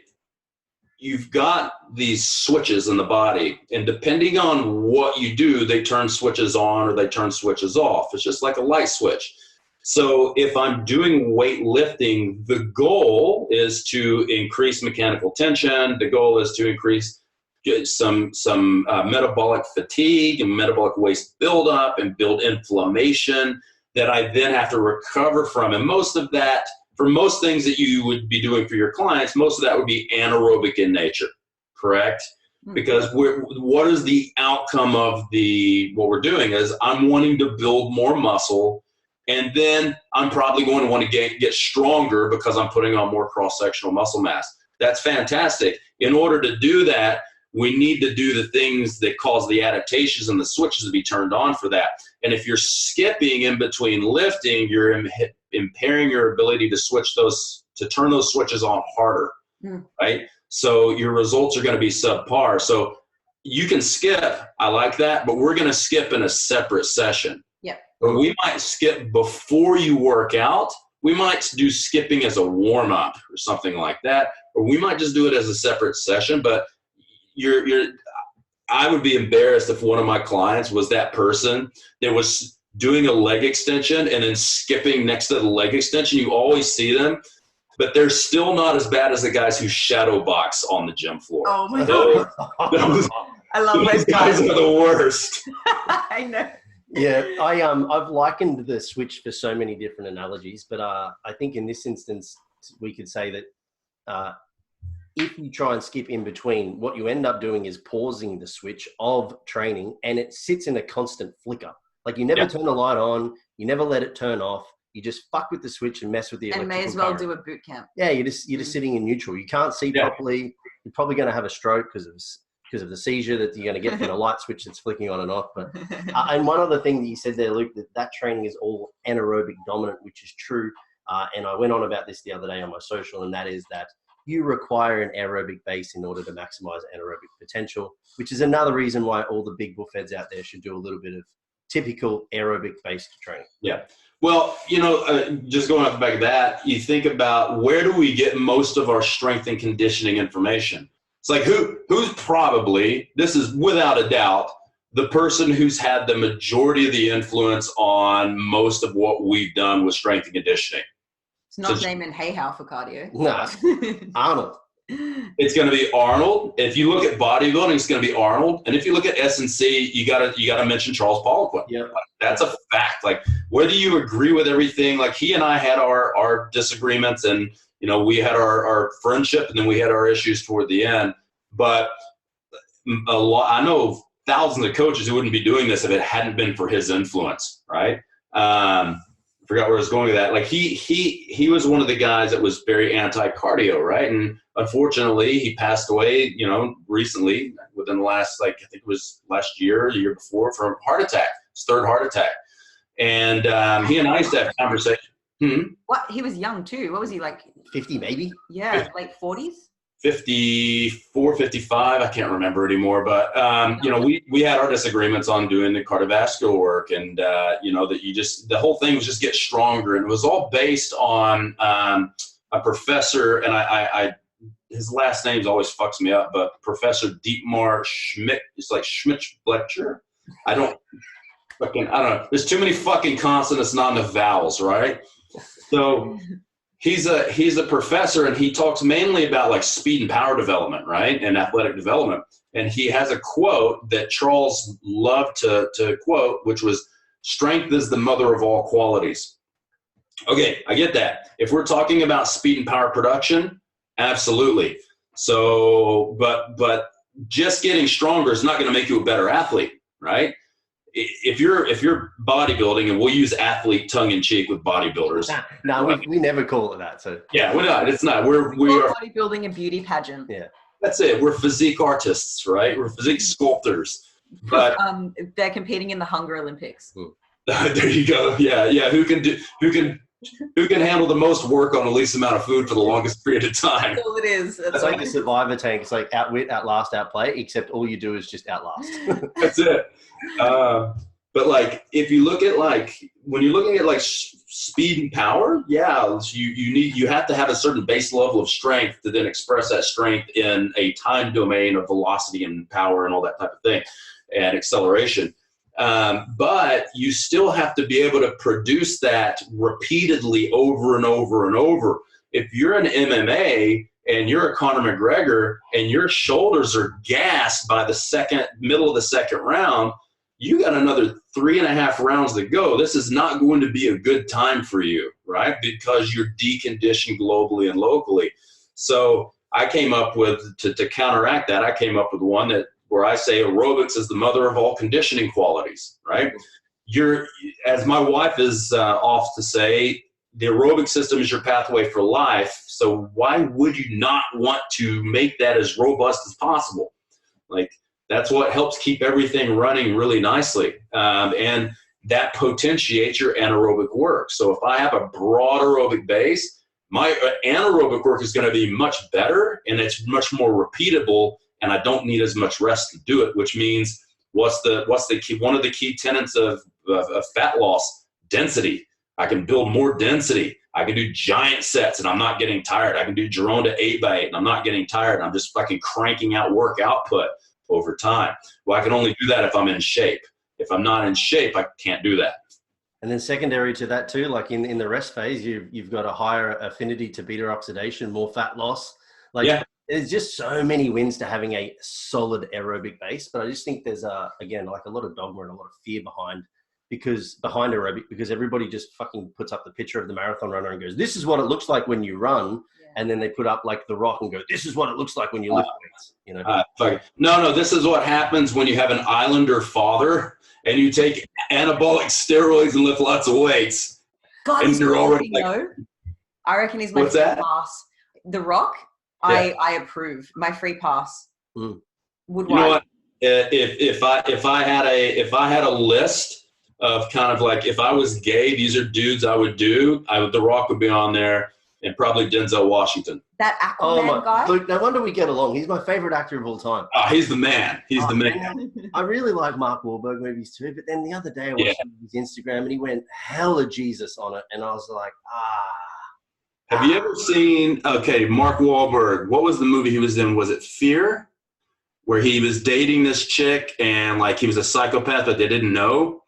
you've got these switches in the body, and depending on what you do, they turn switches on or they turn switches off. It's just like a light switch. So if I'm doing weightlifting, the goal is to increase mechanical tension. The goal is to increase some metabolic fatigue and metabolic waste buildup and build inflammation that I then have to recover from. And most of that, for most things that you would be doing for your clients, most of that would be anaerobic in nature, correct? Because what is the outcome of what we're doing is I'm wanting to build more muscle, and then I'm probably going to want to get stronger because I'm putting on more cross-sectional muscle mass. That's fantastic. In order to do that, we need to do the things that cause the adaptations and the switches to be turned on for that. And if you're skipping in between lifting, you're impairing your ability to turn those switches on harder, right? So your results are going to be subpar. So you can skip. I like that, but we're going to skip in a separate session. Yeah. But we might skip before you work out. We might do skipping as a warm-up or something like that, or we might just do it as a separate session. But I would be embarrassed if one of my clients was that person that was doing a leg extension and then skipping next to the leg extension. You always see them, but they're still not as bad as the guys who shadow box on the gym floor. Oh my God. I love those guys. Are the worst. I know. Yeah, I've likened the switch for so many different analogies, but I think in this instance, we could say that if you try and skip in between, what you end up doing is pausing the switch of training, and it sits in a constant flicker. Like, you never turn the light on, you never let it turn off. You just fuck with the switch and mess with the electrical And may as well current. do a boot camp. Yeah, you're just sitting in neutral. You can't see properly. You're probably going to have a stroke because of the seizure that you're going to get from a light switch that's flicking on and off. But and one other thing that you said there, Luke, that training is all anaerobic dominant, which is true. And I went on about this the other day on my social, and that is that you require an aerobic base in order to maximize anaerobic potential, which is another reason why all the big buffheads out there should do a little bit of typical aerobic based training. Yeah. Well, just going off the back of that, you think about where do we get most of our strength and conditioning information? It's like who's probably, this is without a doubt, the person who's had the majority of the influence on most of what we've done with strength and conditioning. It's not Damon Hayhow for cardio. No, Arnold. It's going to be Arnold. If you look at bodybuilding, it's going to be Arnold. And if you look at S&C, you gotta mention Charles Poliquin. Yeah, like, that's a fact. Like whether you agree with everything, like he and I had our disagreements, and we had our friendship, and then we had our issues toward the end. But I know thousands of coaches who wouldn't be doing this if it hadn't been for his influence, right? I forgot where I was going with that. Like he was one of the guys that was very anti-cardio, right? And unfortunately, he passed away, recently within the last, I think it was last year, the year before, from a heart attack, his third heart attack. And he and I used to have conversations. What? He was young too. What was he like? 50 maybe? Yeah, late 40s? 54, 55, I can't remember anymore, but we had our disagreements on doing the cardiovascular work, and that the whole thing was just get stronger, and it was all based on a professor, and I his last name always fucks me up, but Professor Dietmar Schmidt, it's like Schmidt-Bletcher. I don't know. There's too many fucking consonants, not enough vowels, right? So he's a professor, and he talks mainly about like speed and power development, right, and athletic development. And he has a quote that Charles loved to quote, which was, "Strength is the mother of all qualities." Okay, I get that. If we're talking about speed and power production, absolutely. So, but just getting stronger is not going to make you a better athlete, right? If you're bodybuilding, and we'll use athlete tongue in cheek with bodybuilders. No, we never call it that. So yeah, we're not. It's not. We are bodybuilding, a beauty pageant. Yeah, that's it. We're physique artists, right? We're physique sculptors. But they're competing in the Hunger Olympics. There you go. Yeah. Who can handle the most work on the least amount of food for the longest period of time? That's all it is. It's like the Survivor tank. It's like outwit, outlast, outplay, except all you do is just outlast. That's it. But like, if you look at when you're looking at speed and power, you have to have a certain base level of strength to then express that strength in a time domain of velocity and power and all that type of thing, and acceleration. But you still have to be able to produce that repeatedly over and over and over. If you're an MMA and you're a Conor McGregor and your shoulders are gassed by the middle of the second round, you got another 3.5 rounds to go. This is not going to be a good time for you, right? Because you're deconditioned globally and locally. So I came up with, to counteract that, I came up with one where I say aerobics is the mother of all conditioning qualities, right? As my wife is off to say, the aerobic system is your pathway for life. So why would you not want to make that as robust as possible? Like, that's what helps keep everything running really nicely. And that potentiates your anaerobic work. So if I have a broad aerobic base, my anaerobic work is going to be much better, and it's much more repeatable, and I don't need as much rest to do it, which means what's the key? One of the key tenets of fat loss: density. I can build more density. I can do giant sets and I'm not getting tired. I can do Jerome to 8x8 and I'm not getting tired. I'm just fucking cranking out work output over time. Well, I can only do that if I'm in shape. If I'm not in shape, I can't do that. And then secondary to that too, like in the rest phase, you've got a higher affinity to beta oxidation, more fat loss. There's just so many wins to having a solid aerobic base. But I just think there's again, like a lot of dogma and a lot of fear behind aerobic, because everybody just fucking puts up the picture of the marathon runner and goes, this is what it looks like when you run. Yeah. And then they put up like The Rock and go, this is what it looks like when you lift weights, No, this is what happens when you have an Islander father and you take anabolic steroids and lift lots of weights. God, and you're already I reckon he's my free pass. The Rock, yeah. I approve. My free pass. Would you know what? If I had a list of kind of like, if I was gay, these are dudes I would do. The Rock would be on there, and probably Denzel Washington. That Aquaman guy? Luke, no wonder we get along. He's my favorite actor of all time. Oh, he's the man. He's the man. I really like Mark Wahlberg movies too, but then the other day I watched his Instagram and he went hella Jesus on it, and I was like, Have you ever seen, Mark Wahlberg, what was the movie he was in? Was it Fear? Where he was dating this chick and like he was a psychopath, but they didn't know.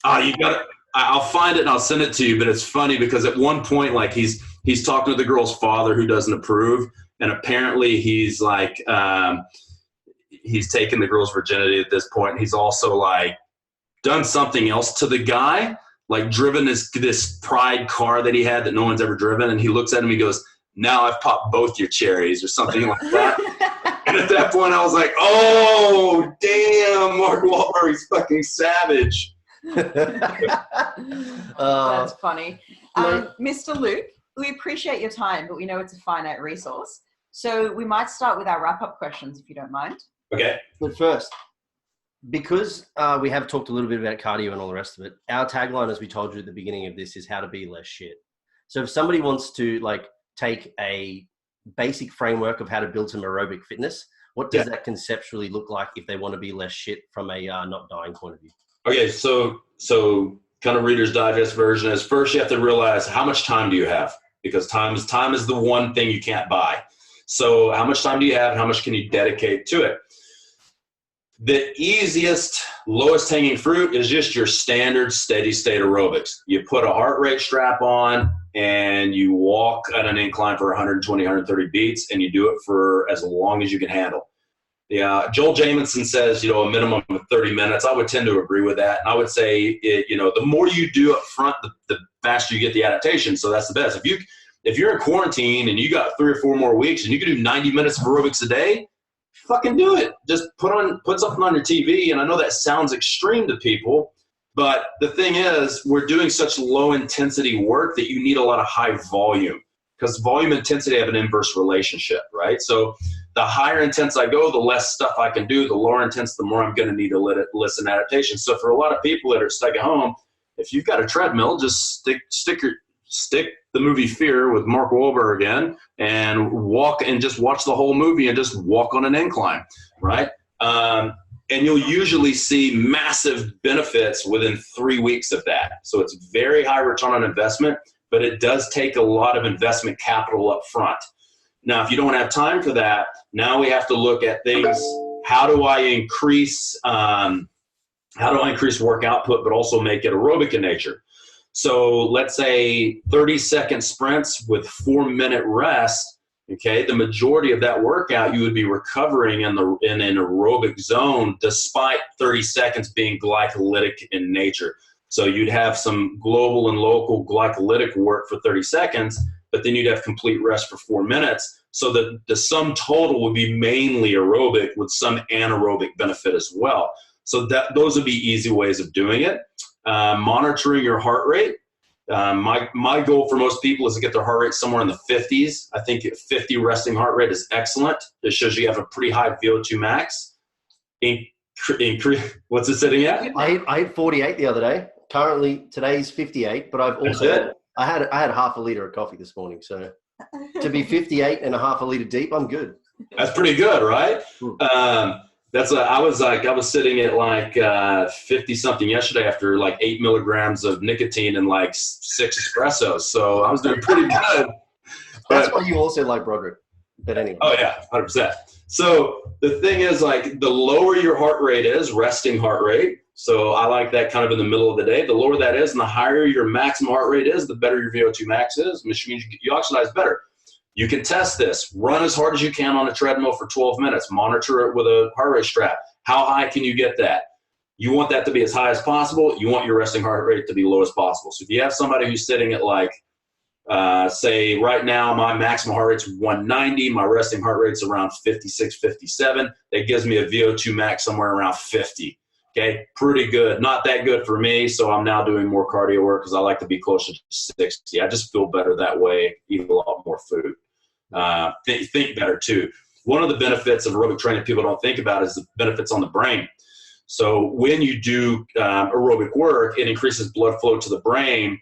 I'll find it and I'll send it to you, but it's funny because at one point, like he's talking to the girl's father who doesn't approve. And apparently he's like, he's taken the girl's virginity at this point. He's also like done something else to the guy, like driven this pride car that he had that no one's ever driven. And he looks at him, he goes, "Now I've popped both your cherries," or something like that. And at that point I was like, oh damn, Mark Wahlberg's fucking savage. That's funny. Mr. Luke, we appreciate your time, but we know it's a finite resource. So we might start with our wrap-up questions, if you don't mind. Okay. But first, because we have talked a little bit about cardio and all the rest of it, our tagline, as we told you at the beginning of this, is how to be less shit. So if somebody wants to like take a basic framework of how to build some aerobic fitness, what does that conceptually look like if they want to be less shit from a not dying point of view? Okay, so kind of Reader's Digest version is, first you have to realize how much time do you have, because time is the one thing you can't buy. So how much time do you have and how much can you dedicate to it? The easiest, lowest hanging fruit is just your standard steady state aerobics. You put a heart rate strap on and you walk at an incline for 120, 130 beats, and you do it for as long as you can handle. Joel Jamieson says, a minimum of 30 minutes. I would tend to agree with that. And I would say, the more you do up front, the faster you get the adaptation. So that's the best. If you're in quarantine and you got 3 or 4 more weeks and you can do 90 minutes of aerobics a day, fucking do it. Just put something on your TV. And I know that sounds extreme to people, but the thing is, we're doing such low intensity work that you need a lot of high volume, because volume and intensity have an inverse relationship, right? So the higher intense I go, the less stuff I can do. The lower intense, the more I'm going to need to listen to adaptation. So for a lot of people that are stuck at home, if you've got a treadmill, just stick the movie Fear with Mark Wahlberg again and walk and just watch the whole movie and just walk on an incline, right? And you'll usually see massive benefits within 3 weeks of that. So it's very high return on investment, but it does take a lot of investment capital up front. Now, if you don't have time for that, now we have to look at things. How do I increase work output, but also make it aerobic in nature? So let's say 30-second sprints with 4-minute rest. Okay, the majority of that workout you would be recovering in an aerobic zone, despite 30 seconds being glycolytic in nature. So you'd have some global and local glycolytic work for 30 seconds, but then you'd have complete rest for 4 minutes. So the sum total would be mainly aerobic with some anaerobic benefit as well. So those would be easy ways of doing it. Monitoring your heart rate. My goal for most people is to get their heart rate somewhere in the 50s. I think 50 resting heart rate is excellent. It shows you have a pretty high VO2 max. What's it sitting at? I hit 48 the other day. Currently, today's 58, but I've also I had half a liter of coffee this morning. So to be 58 and a half a liter deep, I'm good. That's pretty good, right? I was sitting at like 50 something yesterday after like 8 milligrams of nicotine and like 6 espressos. So I was doing pretty good. That's why you also like Broderick. But anyway. Oh yeah, 100%. So the thing is, like, the lower your heart rate is, resting heart rate. So I like that kind of in the middle of the day. The lower that is and the higher your maximum heart rate is, the better your VO2 max is, which means you oxidize better. You can test this. Run as hard as you can on a treadmill for 12 minutes. Monitor it with a heart rate strap. How high can you get that? You want that to be as high as possible. You want your resting heart rate to be low as possible. So if you have somebody who's sitting at like, say right now, my maximum heart rate's 190. My resting heart rate's around 56, 57. That gives me a VO2 max somewhere around 50. Okay, pretty good. Not that good for me, so I'm now doing more cardio work because I like to be closer to 60. I just feel better that way, eat a lot more food. Think better too. One of the benefits of aerobic training people don't think about is the benefits on the brain. So when you do aerobic work, it increases blood flow to the brain.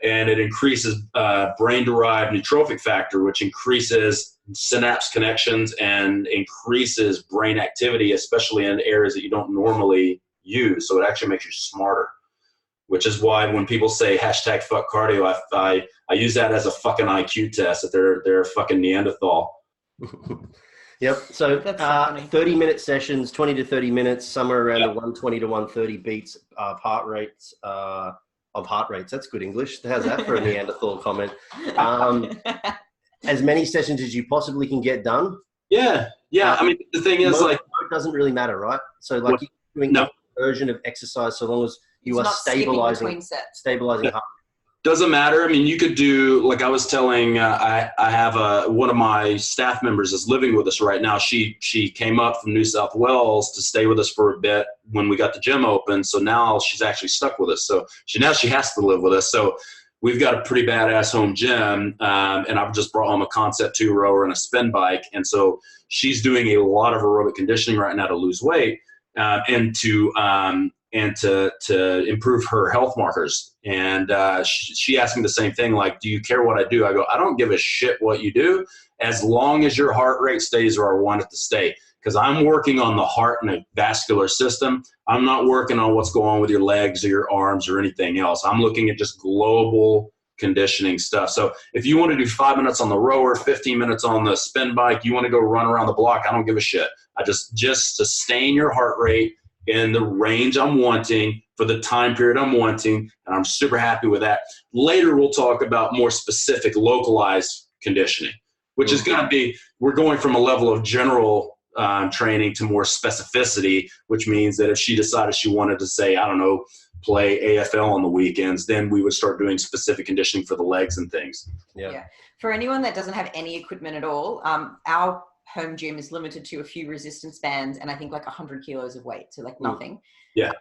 and it increases brain-derived neurotrophic factor, which increases synapse connections and increases brain activity, especially in areas that you don't normally use. So it actually makes you smarter, which is why when people say hashtag fuck cardio, I use that as a fucking IQ test, that they're a fucking Neanderthal. Yep. So That's so funny. 30-minute sessions, 20 to 30 minutes, somewhere around the 120 to 130 beats of heart rates. That's good English. How's that for a Neanderthal comment? As many sessions as you possibly can get done. Yeah. I mean, the thing is, like, it doesn't really matter, right? So, like, you're doing a version of exercise so long as you are stabilizing heart. Doesn't matter. I mean, you could do, like I was telling, I have one of my staff members is living with us right now. She came up from New South Wales to stay with us for a bit when we got the gym open. So now she's actually stuck with us. So she has to live with us. So we've got a pretty badass home gym. And I've just brought home a Concept 2 rower and a spin bike. And so she's doing a lot of aerobic conditioning right now to lose weight and to improve her health markers. And she asked me the same thing, like, do you care what I do? I go, I don't give a shit what you do, as long as your heart rate stays where I want it to stay. Because I'm working on the heart and the vascular system. I'm not working on what's going on with your legs or your arms or anything else. I'm looking at just global conditioning stuff. So if you want to do 5 minutes on the rower, 15 minutes on the spin bike, you want to go run around the block, I don't give a shit. I just sustain your heart rate in the range I'm wanting for the time period I'm wanting, and I'm super happy with that. Later, we'll talk about more specific localized conditioning, which is going to be, we're going from a level of general training to more specificity, which means that if she decided she wanted to, say, I don't know, play AFL on the weekends, then we would start doing specific conditioning for the legs and things. Yeah. For anyone that doesn't have any equipment at all, our home gym is limited to a few resistance bands and I think like 100 kilos of weight. So like nothing. Yeah.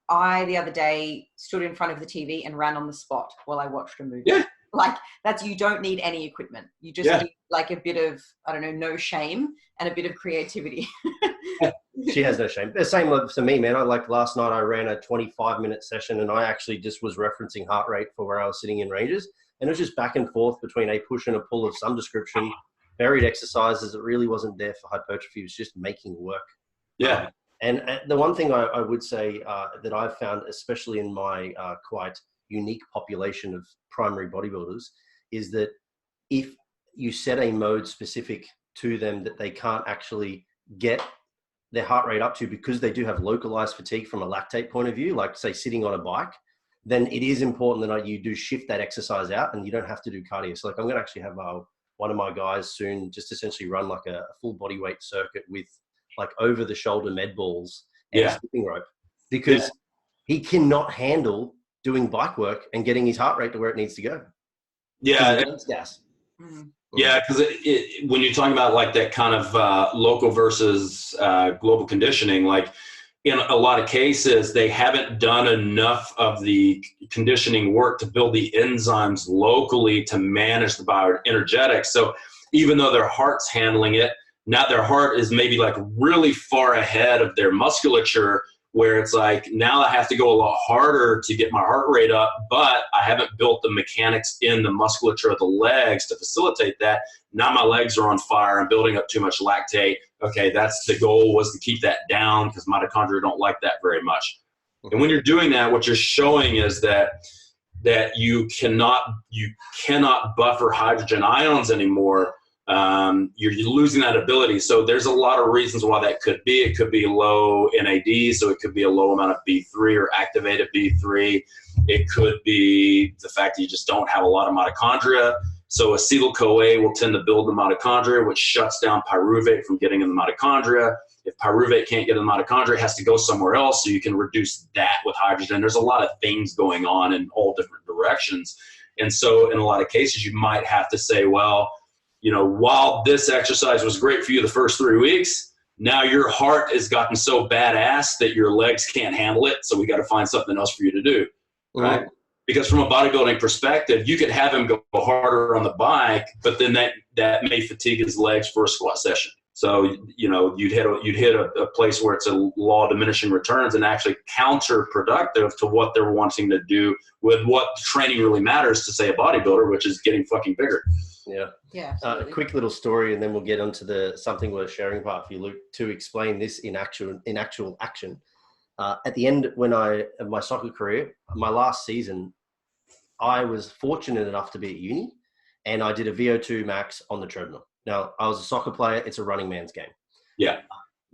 I, the other day, stood in front of the TV and ran on the spot while I watched a movie. Yeah. Like you don't need any equipment. You just need like a bit of, I don't know, no shame and a bit of creativity. She has no shame. The same for me, man. Last night I ran a 25-minute session and I actually just was referencing heart rate for where I was sitting in ranges. And it was just back and forth between a push and a pull of some description. Varied exercises. It really wasn't there for hypertrophy. It was just making work. Yeah. And the one thing I would say that I've found, especially in my quite unique population of primary bodybuilders, is that if you set a mode specific to them that they can't actually get their heart rate up to because they do have localized fatigue from a lactate point of view, like say sitting on a bike, then it is important that you do shift that exercise out and you don't have to do cardio. So like I'm going to actually have one of my guys soon just essentially run like a full body weight circuit with like over the shoulder med balls and a skipping rope, because he cannot handle doing bike work and getting his heart rate to where it needs to go. Yeah. Gas. Yeah, because when you're talking about like that kind of local versus global conditioning, like in a lot of cases, they haven't done enough of the conditioning work to build the enzymes locally to manage the bioenergetics. So even though their heart's handling it, now their heart is maybe like really far ahead of their musculature, where it's like, now I have to go a lot harder to get my heart rate up, but I haven't built the mechanics in the musculature of the legs to facilitate that. Now my legs are on fire. I'm building up too much lactate. Okay, that's the goal, was to keep that down because mitochondria don't like that very much. And when you're doing that, what you're showing is that you cannot buffer hydrogen ions anymore. You're losing that ability. So there's a lot of reasons why that could be. It could be low NAD, so it could be a low amount of B3 or activated B3. It could be the fact that you just don't have a lot of mitochondria. So acetyl-CoA will tend to build the mitochondria, which shuts down pyruvate from getting in the mitochondria. If pyruvate can't get in the mitochondria, it has to go somewhere else, so you can reduce that with hydrogen. There's a lot of things going on in all different directions. And so in a lot of cases, you might have to say, well, while this exercise was great for you the first 3 weeks, now your heart has gotten so badass that your legs can't handle it. So we got to find something else for you to do. Right? Because from a bodybuilding perspective, you could have him go harder on the bike, but then that may fatigue his legs for a squat session. So, you know, you'd hit a place where it's a law of diminishing returns and actually counterproductive to what they're wanting to do with what training really matters to, say, a bodybuilder, which is getting fucking bigger. Yeah. Yeah. A quick little story, and then we'll get onto the something worth sharing part for you, Luke, to explain this in actual action. At the end of my soccer career, my last season, I was fortunate enough to be at uni, and I did a VO2 max on the treadmill. Now, I was a soccer player. It's a running man's game. Yeah.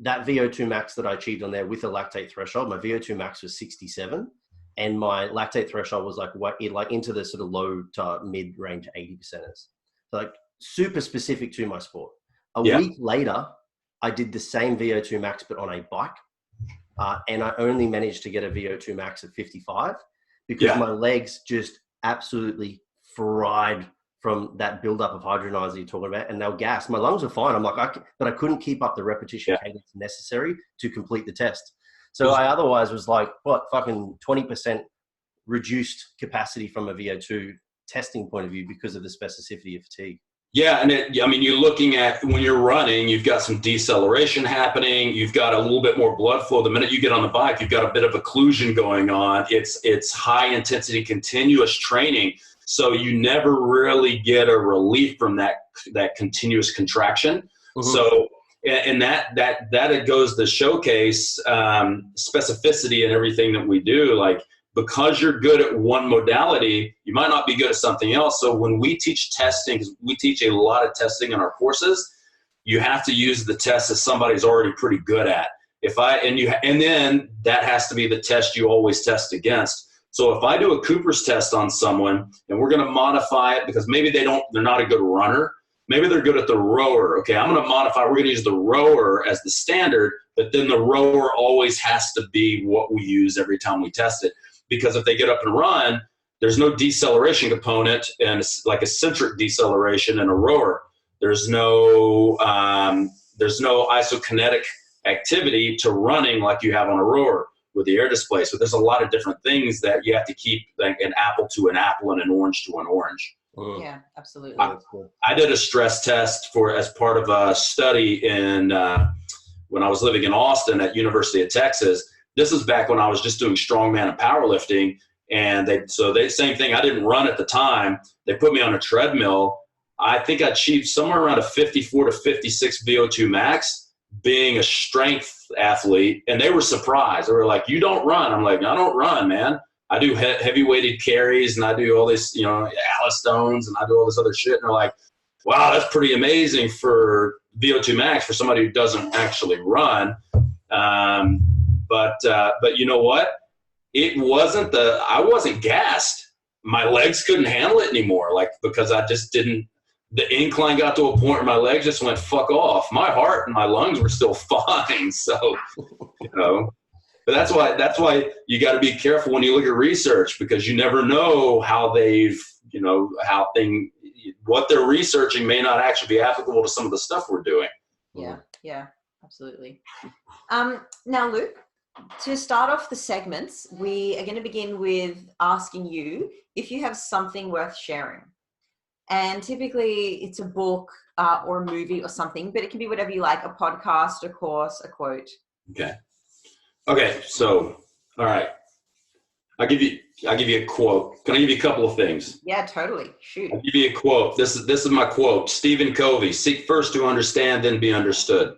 That VO2 max that I achieved on there with a lactate threshold, my VO2 max was 67, and my lactate threshold was like into the sort of low to mid range 80%ers. So like super specific to my sport. A week later, I did the same VO2 max, but on a bike. And I only managed to get a VO2 max of 55 because my legs just absolutely fried from that buildup of hydronizer you're talking about, and they were gassed. My lungs were fine. I'm like, but I couldn't keep up the repetition cadence necessary to complete the test. So I otherwise was like, fucking 20% reduced capacity from a VO2 testing point of view because of the specificity of fatigue. Yeah, and you're looking at when you're running, you've got some deceleration happening. You've got a little bit more blood flow. The minute you get on the bike, you've got a bit of occlusion going on. It's high intensity, continuous training. So you never really get a relief from that continuous contraction. Mm-hmm. So, and that goes to showcase specificity in everything that we do. Like, because you're good at one modality, you might not be good at something else. So when we teach testing, because we teach a lot of testing in our courses, you have to use the test that somebody's already pretty good at. And then that has to be the test you always test against. So if I do a Cooper's test on someone and we're going to modify it because maybe they're not a good runner, maybe they're good at the rower. Okay, I'm going to modify, we're going to use the rower as the standard, but then the rower always has to be what we use every time we test it. Because if they get up and run, there's no deceleration component, and it's like a centric deceleration in a rower. There's no isokinetic activity to running like you have on a rower with the air displacement. So there's a lot of different things that you have to keep, like an apple to an apple and an orange to an orange. Yeah, absolutely. I did a stress test as part of a study when I was living in Austin at University of Texas. This is back when I was just doing strongman and powerlifting. And same thing. I didn't run at the time. They put me on a treadmill. I think I achieved somewhere around a 54 to 56 VO2 max being a strength athlete. And they were surprised. They were like, "You don't run." I'm like, "I don't run, man. I do heavy weighted carries and I do all this, Alice Stones and I do all this other shit." And they're like, "Wow, that's pretty amazing for VO2 max for somebody who doesn't actually run." But you know what? I wasn't gassed. My legs couldn't handle it anymore. Because I just didn't, the incline got to a point where my legs just went fuck off. My heart and my lungs were still fine. So, but that's why you got to be careful when you look at research, because you never know how what they're researching may not actually be applicable to some of the stuff we're doing. Yeah, absolutely. Now, Luke, to start off the segments, we are going to begin with asking you if you have something worth sharing. And typically it's a book or a movie or something, but it can be whatever you like, a podcast, a course, a quote. Okay. So, all right. I'll give you a quote. Can I give you a couple of things? Yeah, totally. Shoot. I'll give you a quote. This is my quote. Stephen Covey: "Seek first to understand, then be understood."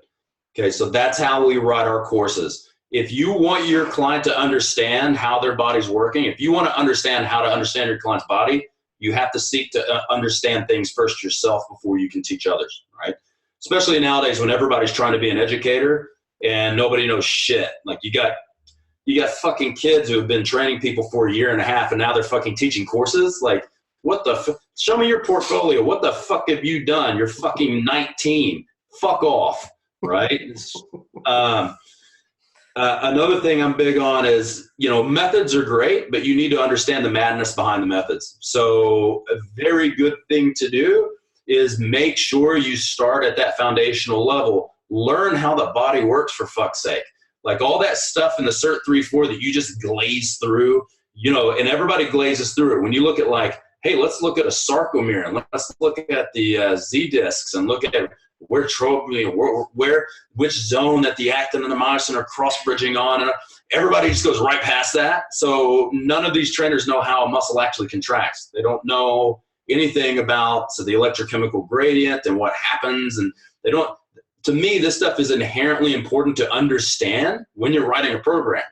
Okay. So that's how we write our courses. If you want your client to understand how their body's working, if you want to understand how to understand your client's body, you have to seek to understand things first yourself before you can teach others, right? Especially nowadays when everybody's trying to be an educator and nobody knows shit. Like you got fucking kids who have been training people for a year and a half and now they're fucking teaching courses. Like, what the show me your portfolio. What the fuck have you done? You're fucking 19. Fuck off, right? Another thing I'm big on is, methods are great, but you need to understand the madness behind the methods. So a very good thing to do is make sure you start at that foundational level. Learn how the body works, for fuck's sake. Like all that stuff in the Cert 3-4 that you just glaze through, and everybody glazes through it. When you look at like hey, let's look at a sarcomere and let's look at the Z discs and look at which zone that the actin and the myosin are cross-bridging on. And everybody just goes right past that. So none of these trainers know how a muscle actually contracts. They don't know anything about the electrochemical gradient and what happens. And they don't, to me, this stuff is inherently important to understand when you're writing a program.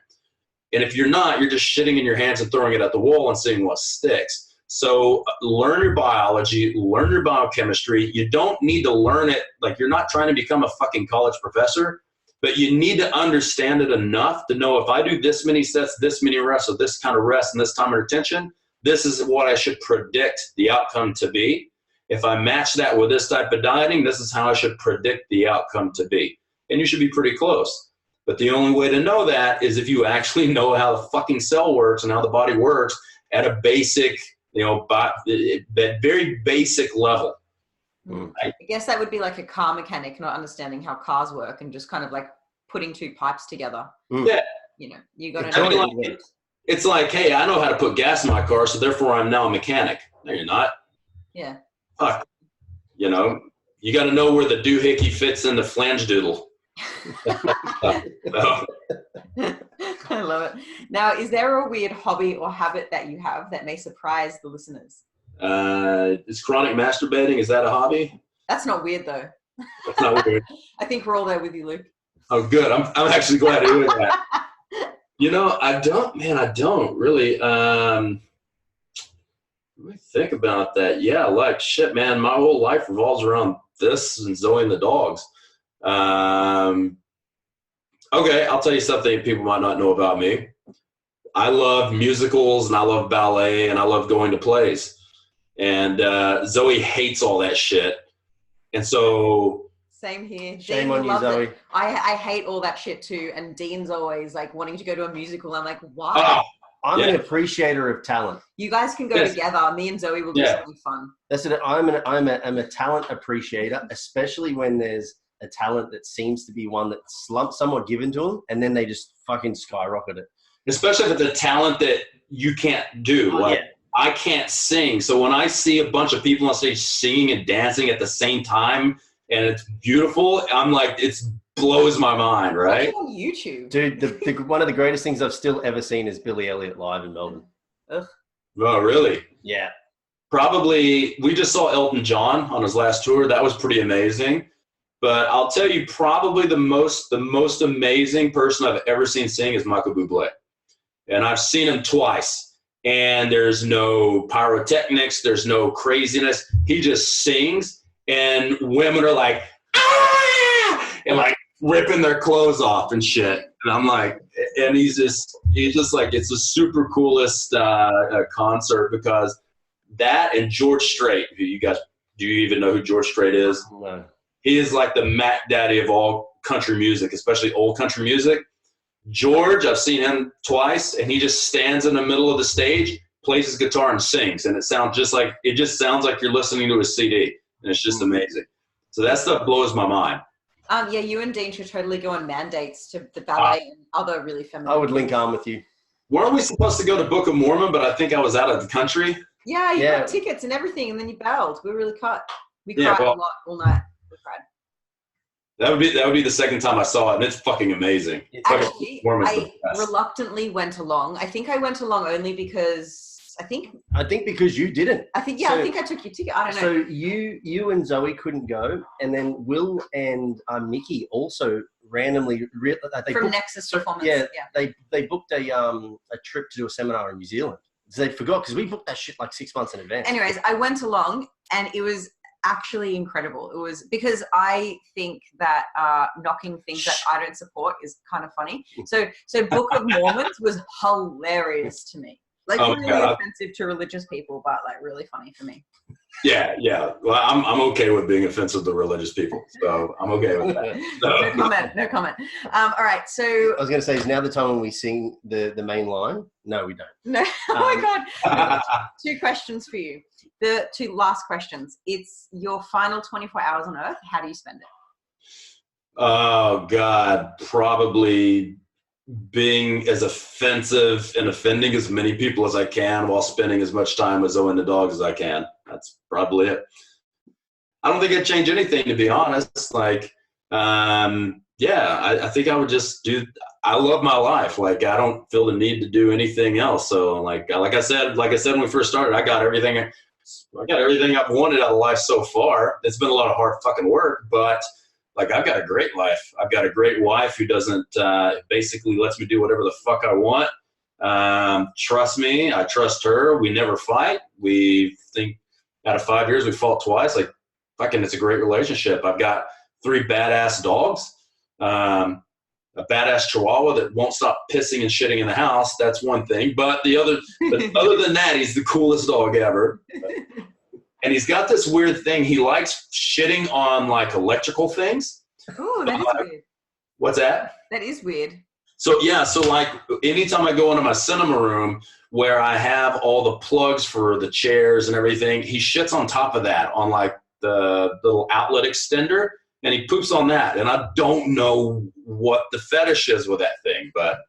And if you're not, you're just shitting in your hands and throwing it at the wall and seeing what sticks. So learn your biology, learn your biochemistry. You don't need to learn it like you're not trying to become a fucking college professor, but you need to understand it enough to know if I do this many sets, this many reps, or this kind of rest and this time of retention, this is what I should predict the outcome to be. If I match that with this type of dieting, this is how I should predict the outcome to be. And you should be pretty close. But the only way to know that is if you actually know how the fucking cell works and how the body works at a basic, that very basic level. I guess that would be like a car mechanic not understanding how cars work and just kind of like putting two pipes together. Yeah. You know, you got to know. It's like, hey, I know how to put gas in my car, so therefore I'm now a mechanic. No, you're not. Yeah. Fuck. You know, you got to know where the doohickey fits in the flange doodle. I love it. Now, is there a weird hobby or habit that you have that may surprise the listeners? Is chronic masturbating, is that a hobby? That's not weird though. That's not weird. I think we're all there with you, Luke. Oh, good. I'm actually glad to hear that. You know, I don't really. Let me think about that. Yeah, like shit, man. My whole life revolves around this and Zoe and the dogs. Okay, I'll tell you something people might not know about me. I love musicals and I love ballet and I love going to plays. And Zoe hates all that shit. And so... Same here. Shame Dean on you, Zoe. It. I hate all that shit too. And Dean's always like wanting to go to a musical. I'm like, why? Oh, I'm an appreciator of talent. You guys can go together. Me and Zoe will do something fun. That's it. I'm a talent appreciator, especially when there's a talent that seems to be one that's somewhat given to them, and then they just fucking skyrocket it. Especially if it's a talent that you can't do. I can't sing. So when I see a bunch of people on stage singing and dancing at the same time, and it's beautiful, I'm like, it blows my mind, right? On YouTube. Dude, one of the greatest things I've still ever seen is Billy Elliot live in Melbourne. Ugh. Oh, really? Yeah. Probably, we just saw Elton John on his last tour. That was pretty amazing. But I'll tell you, probably the most amazing person I've ever seen sing is Michael Bublé. And I've seen him twice. And there's no pyrotechnics. There's no craziness. He just sings. And women are like, ah! And like ripping their clothes off and shit. And I'm like, and he's just like, it's the super coolest concert because that and George Strait, who you guys, do you even know who George Strait is? No. He is like the Mac Daddy of all country music, especially old country music. George, I've seen him twice, and he just stands in the middle of the stage, plays his guitar, and sings. And it just sounds like you're listening to a CD, and it's just amazing. So that stuff blows my mind. Yeah, you and Dean should totally go on mandates to the ballet and other really feminine. I would link arm with you. Weren't we supposed to go to Book of Mormon, but I think I was out of the country? Yeah, you got tickets and everything, and then you bailed. We were really cut. We cried a lot all night. We cried. That would be the second time I saw it, and it's fucking amazing. Actually, I reluctantly went along. I think I went along only because I think because you didn't. I think I took your ticket. I don't know. So you and Zoe couldn't go, and then Will and Mickey also randomly from Nexus Performance. Yeah, they booked a trip to do a seminar in New Zealand. So they forgot because we booked that shit like 6 months in advance. Anyways, I went along, and it was actually incredible. It was because I think that knocking things that I don't support is kind of funny. So Book of Mormons was hilarious to me. Like really offensive to religious people, but like really funny for me. Yeah. Well, I'm okay with being offensive to religious people, so I'm okay with that. So. No comment. All right, so I was going to say, is now the time when we sing the main line? No, we don't. No. Oh my God. 2 questions for you. The 2 last questions. It's your final 24 hours on Earth. How do you spend it? Oh God, probably being as offensive and offending as many people as I can while spending as much time with Zoe and the dogs as I can. That's probably it. I don't think I'd change anything, to be honest. Like, I think I would just I love my life. Like, I don't feel the need to do anything else. So like I said when we first started, I got everything I've wanted out of life so far. It's been a lot of hard fucking work, but like, I've got a great life. I've got a great wife who doesn't basically lets me do whatever the fuck I want. Trust me, I trust her. We never fight. We think out of 5 years we fought twice. Like, fucking, it's a great relationship. I've got 3 badass dogs. A badass Chihuahua that won't stop pissing and shitting in the house. That's one thing. But other than that, he's the coolest dog ever. And he's got this weird thing. He likes shitting on like electrical things. Oh, that is weird. What's that? That is weird. So like anytime I go into my cinema room where I have all the plugs for the chairs and everything, he shits on top of that on like the little outlet extender, and he poops on that. And I don't know what the fetish is with that thing, but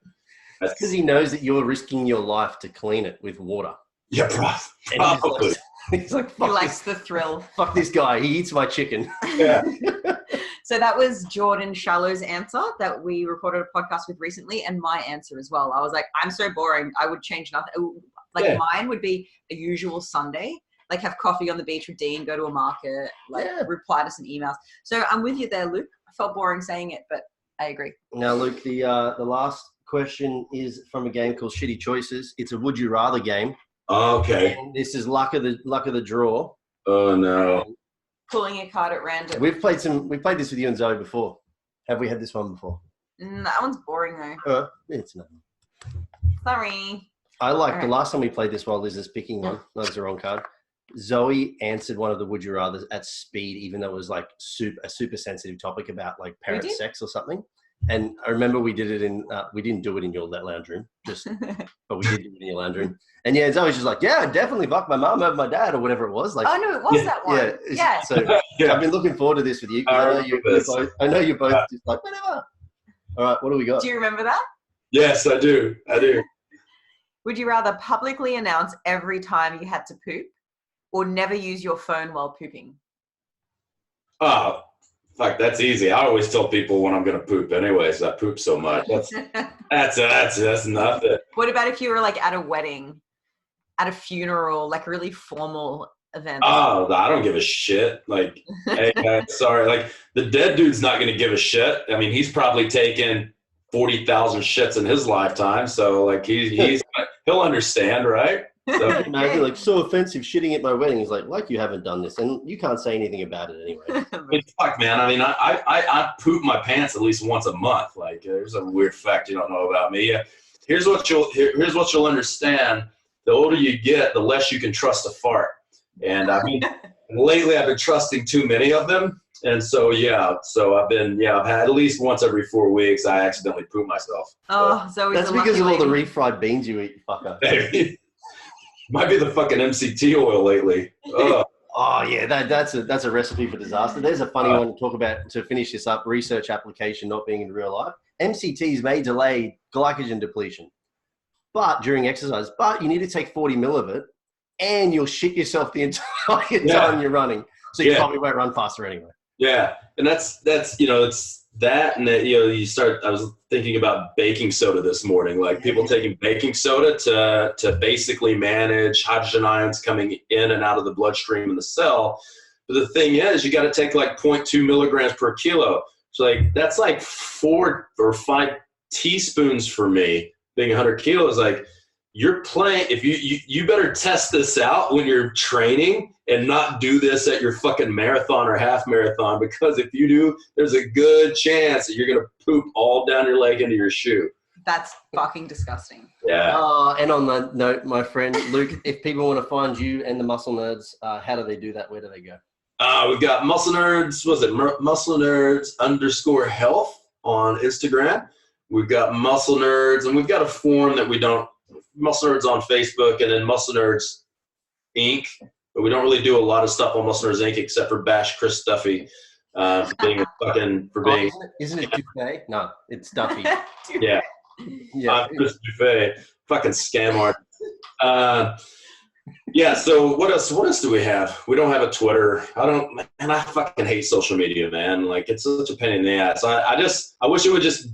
that's because he knows that you're risking your life to clean it with water. Yeah, probably. He's like, he likes the thrill. Fuck this guy. He eats my chicken. Yeah. So that was Jordan Shallow's answer that we recorded a podcast with recently, and my answer as well. I was like, I'm so boring. I would change nothing. Like, mine would be a usual Sunday. Like, have coffee on the beach with Dean, go to a market, reply to some emails. So I'm with you there, Luke. I felt boring saying it, but I agree. Now, Luke, the last question is from a game called Shitty Choices. It's a would you rather game. Okay. And this is luck of the draw. Oh no. Pulling a card at random. We've played this with you and Zoe before. Have we had this one before? That one's boring though. It's not. Sorry. I like the last time we played this while Liz is picking one. No, it's the wrong card. Zoe answered one of the would you rathers at speed, even though it was like a super sensitive topic about like parent sex or something. And I remember we did it in, we didn't do it in your lounge room, but we did do it in your lounge room. And yeah, Zoe's just like, yeah, definitely fuck my mom over my dad or whatever it was. Like, oh no, it was that one. Yeah. So I've been looking forward to this with you. I know you're both just like, whatever. All right, what do we got? Do you remember that? Yes, I do. Would you rather publicly announce every time you had to poop, or never use your phone while pooping? Oh, fuck, that's easy. I always tell people when I'm going to poop anyways. I poop so much. That's nothing. What about if you were like at a wedding, at a funeral, like a really formal event? Oh, I don't give a shit. Like, hey, sorry. Like, the dead dude's not going to give a shit. I mean, he's probably taken 40,000 shits in his lifetime. So, like, he'll understand, right? So, imagine, like, so offensive shitting at my wedding. He's like you haven't done this, and you can't say anything about it anyway. I mean, fuck, man. I mean, I poop my pants at least once a month. Like, there's a weird fact you don't know about me. Here's what you'll understand. The older you get, the less you can trust a fart. And I mean, lately I've been trusting too many of them. And so, I've had at least once every 4 weeks, I accidentally poop myself. Oh, so that's because of all the refried beans you eat, fucker. Might be the fucking MCT oil lately. Oh yeah, that's a recipe for disaster. There's a funny one to talk about to finish this up. Research application not being in real life. MCTs may delay glycogen depletion, but during exercise. But you need to take 40 ml of it, and you'll shit yourself the entire time you're running. So you probably won't run faster anyway. Yeah, and that's it's that, and that, I was thinking about baking soda this morning, like people taking baking soda to basically manage hydrogen ions coming in and out of the bloodstream in the cell. But the thing is, you got to take like 0.2 milligrams per kilo. So like, that's like 4 or 5 teaspoons for me being 100 kilos. Like, you're playing, if you better test this out when you're training and not do this at your fucking marathon or half marathon, because if you do, there's a good chance that you're going to poop all down your leg into your shoe. That's fucking disgusting. Yeah. And on that note, my friend Luke, if people want to find you and the Muscle Nerds, how do they do that? Where do they go? We've got Muscle Nerds, Muscle Nerds _health on Instagram. We've got Muscle Nerds, and we've got a forum that Muscle Nerds on Facebook, and then Muscle Nerds Inc. But we don't really do a lot of stuff on Muscle Nerds Inc. except for bash Chris Duffy for being Isn't it Duffy? No, it's Duffy. Yeah. Yeah. Chris Buffet, fucking scam art. Yeah. So what else do we have? We don't have a Twitter. I fucking hate social media, man. Like, it's such a pain in the ass. I wish it would just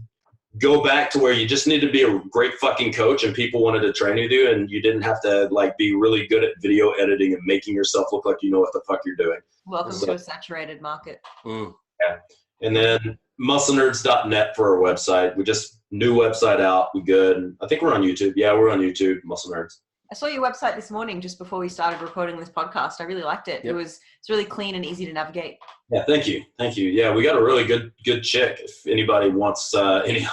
go back to where you just need to be a great fucking coach and people wanted to train with you and you didn't have to like be really good at video editing and making yourself look like you know what the fuck you're doing. Welcome to a saturated market. Mm. Yeah. And then musclenerds.net for our website. We just new website out. We good. I think we're on YouTube. Yeah, we're on YouTube, Muscle Nerds. I saw your website this morning just before we started recording this podcast. I really liked it. Yep. It's really clean and easy to navigate. Yeah, thank you. Yeah, we got a really good chick. If anybody wants any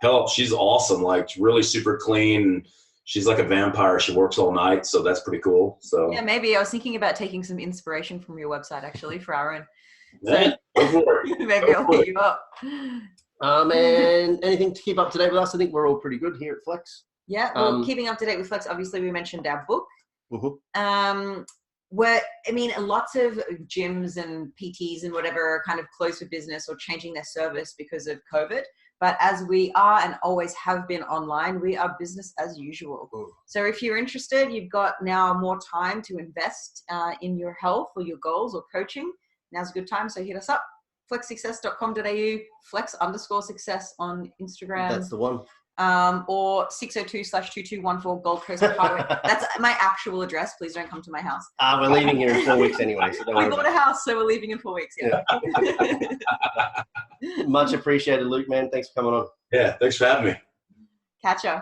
help, she's awesome. Like, really super clean. She's like a vampire. She works all night, so that's pretty cool. So yeah, maybe I was thinking about taking some inspiration from your website actually for our own. yeah, go for it. Maybe I'll hit you up. And anything to keep up to date with us? I think we're all pretty good here at Flex. Yeah, well, keeping up to date with Flex, obviously we mentioned our book. Where, I mean, lots of gyms and PTs and whatever are kind of closed for business or changing their service because of COVID. But as we are and always have been online, we are business as usual. So if you're interested, you've got now more time to invest in your health or your goals or coaching. Now's a good time. So hit us up, flexsuccess.com.au, flex_success on Instagram. That's the one. Or 602/2214 Gold Coast Highway. That's my actual address. Please don't come to my house. We're leaving here in 4 weeks anyway. So don't we worry bought about a house, so we're leaving in 4 weeks. Yeah. Much appreciated, Luke, man. Thanks for coming on. Yeah, thanks for having me. Catch ya.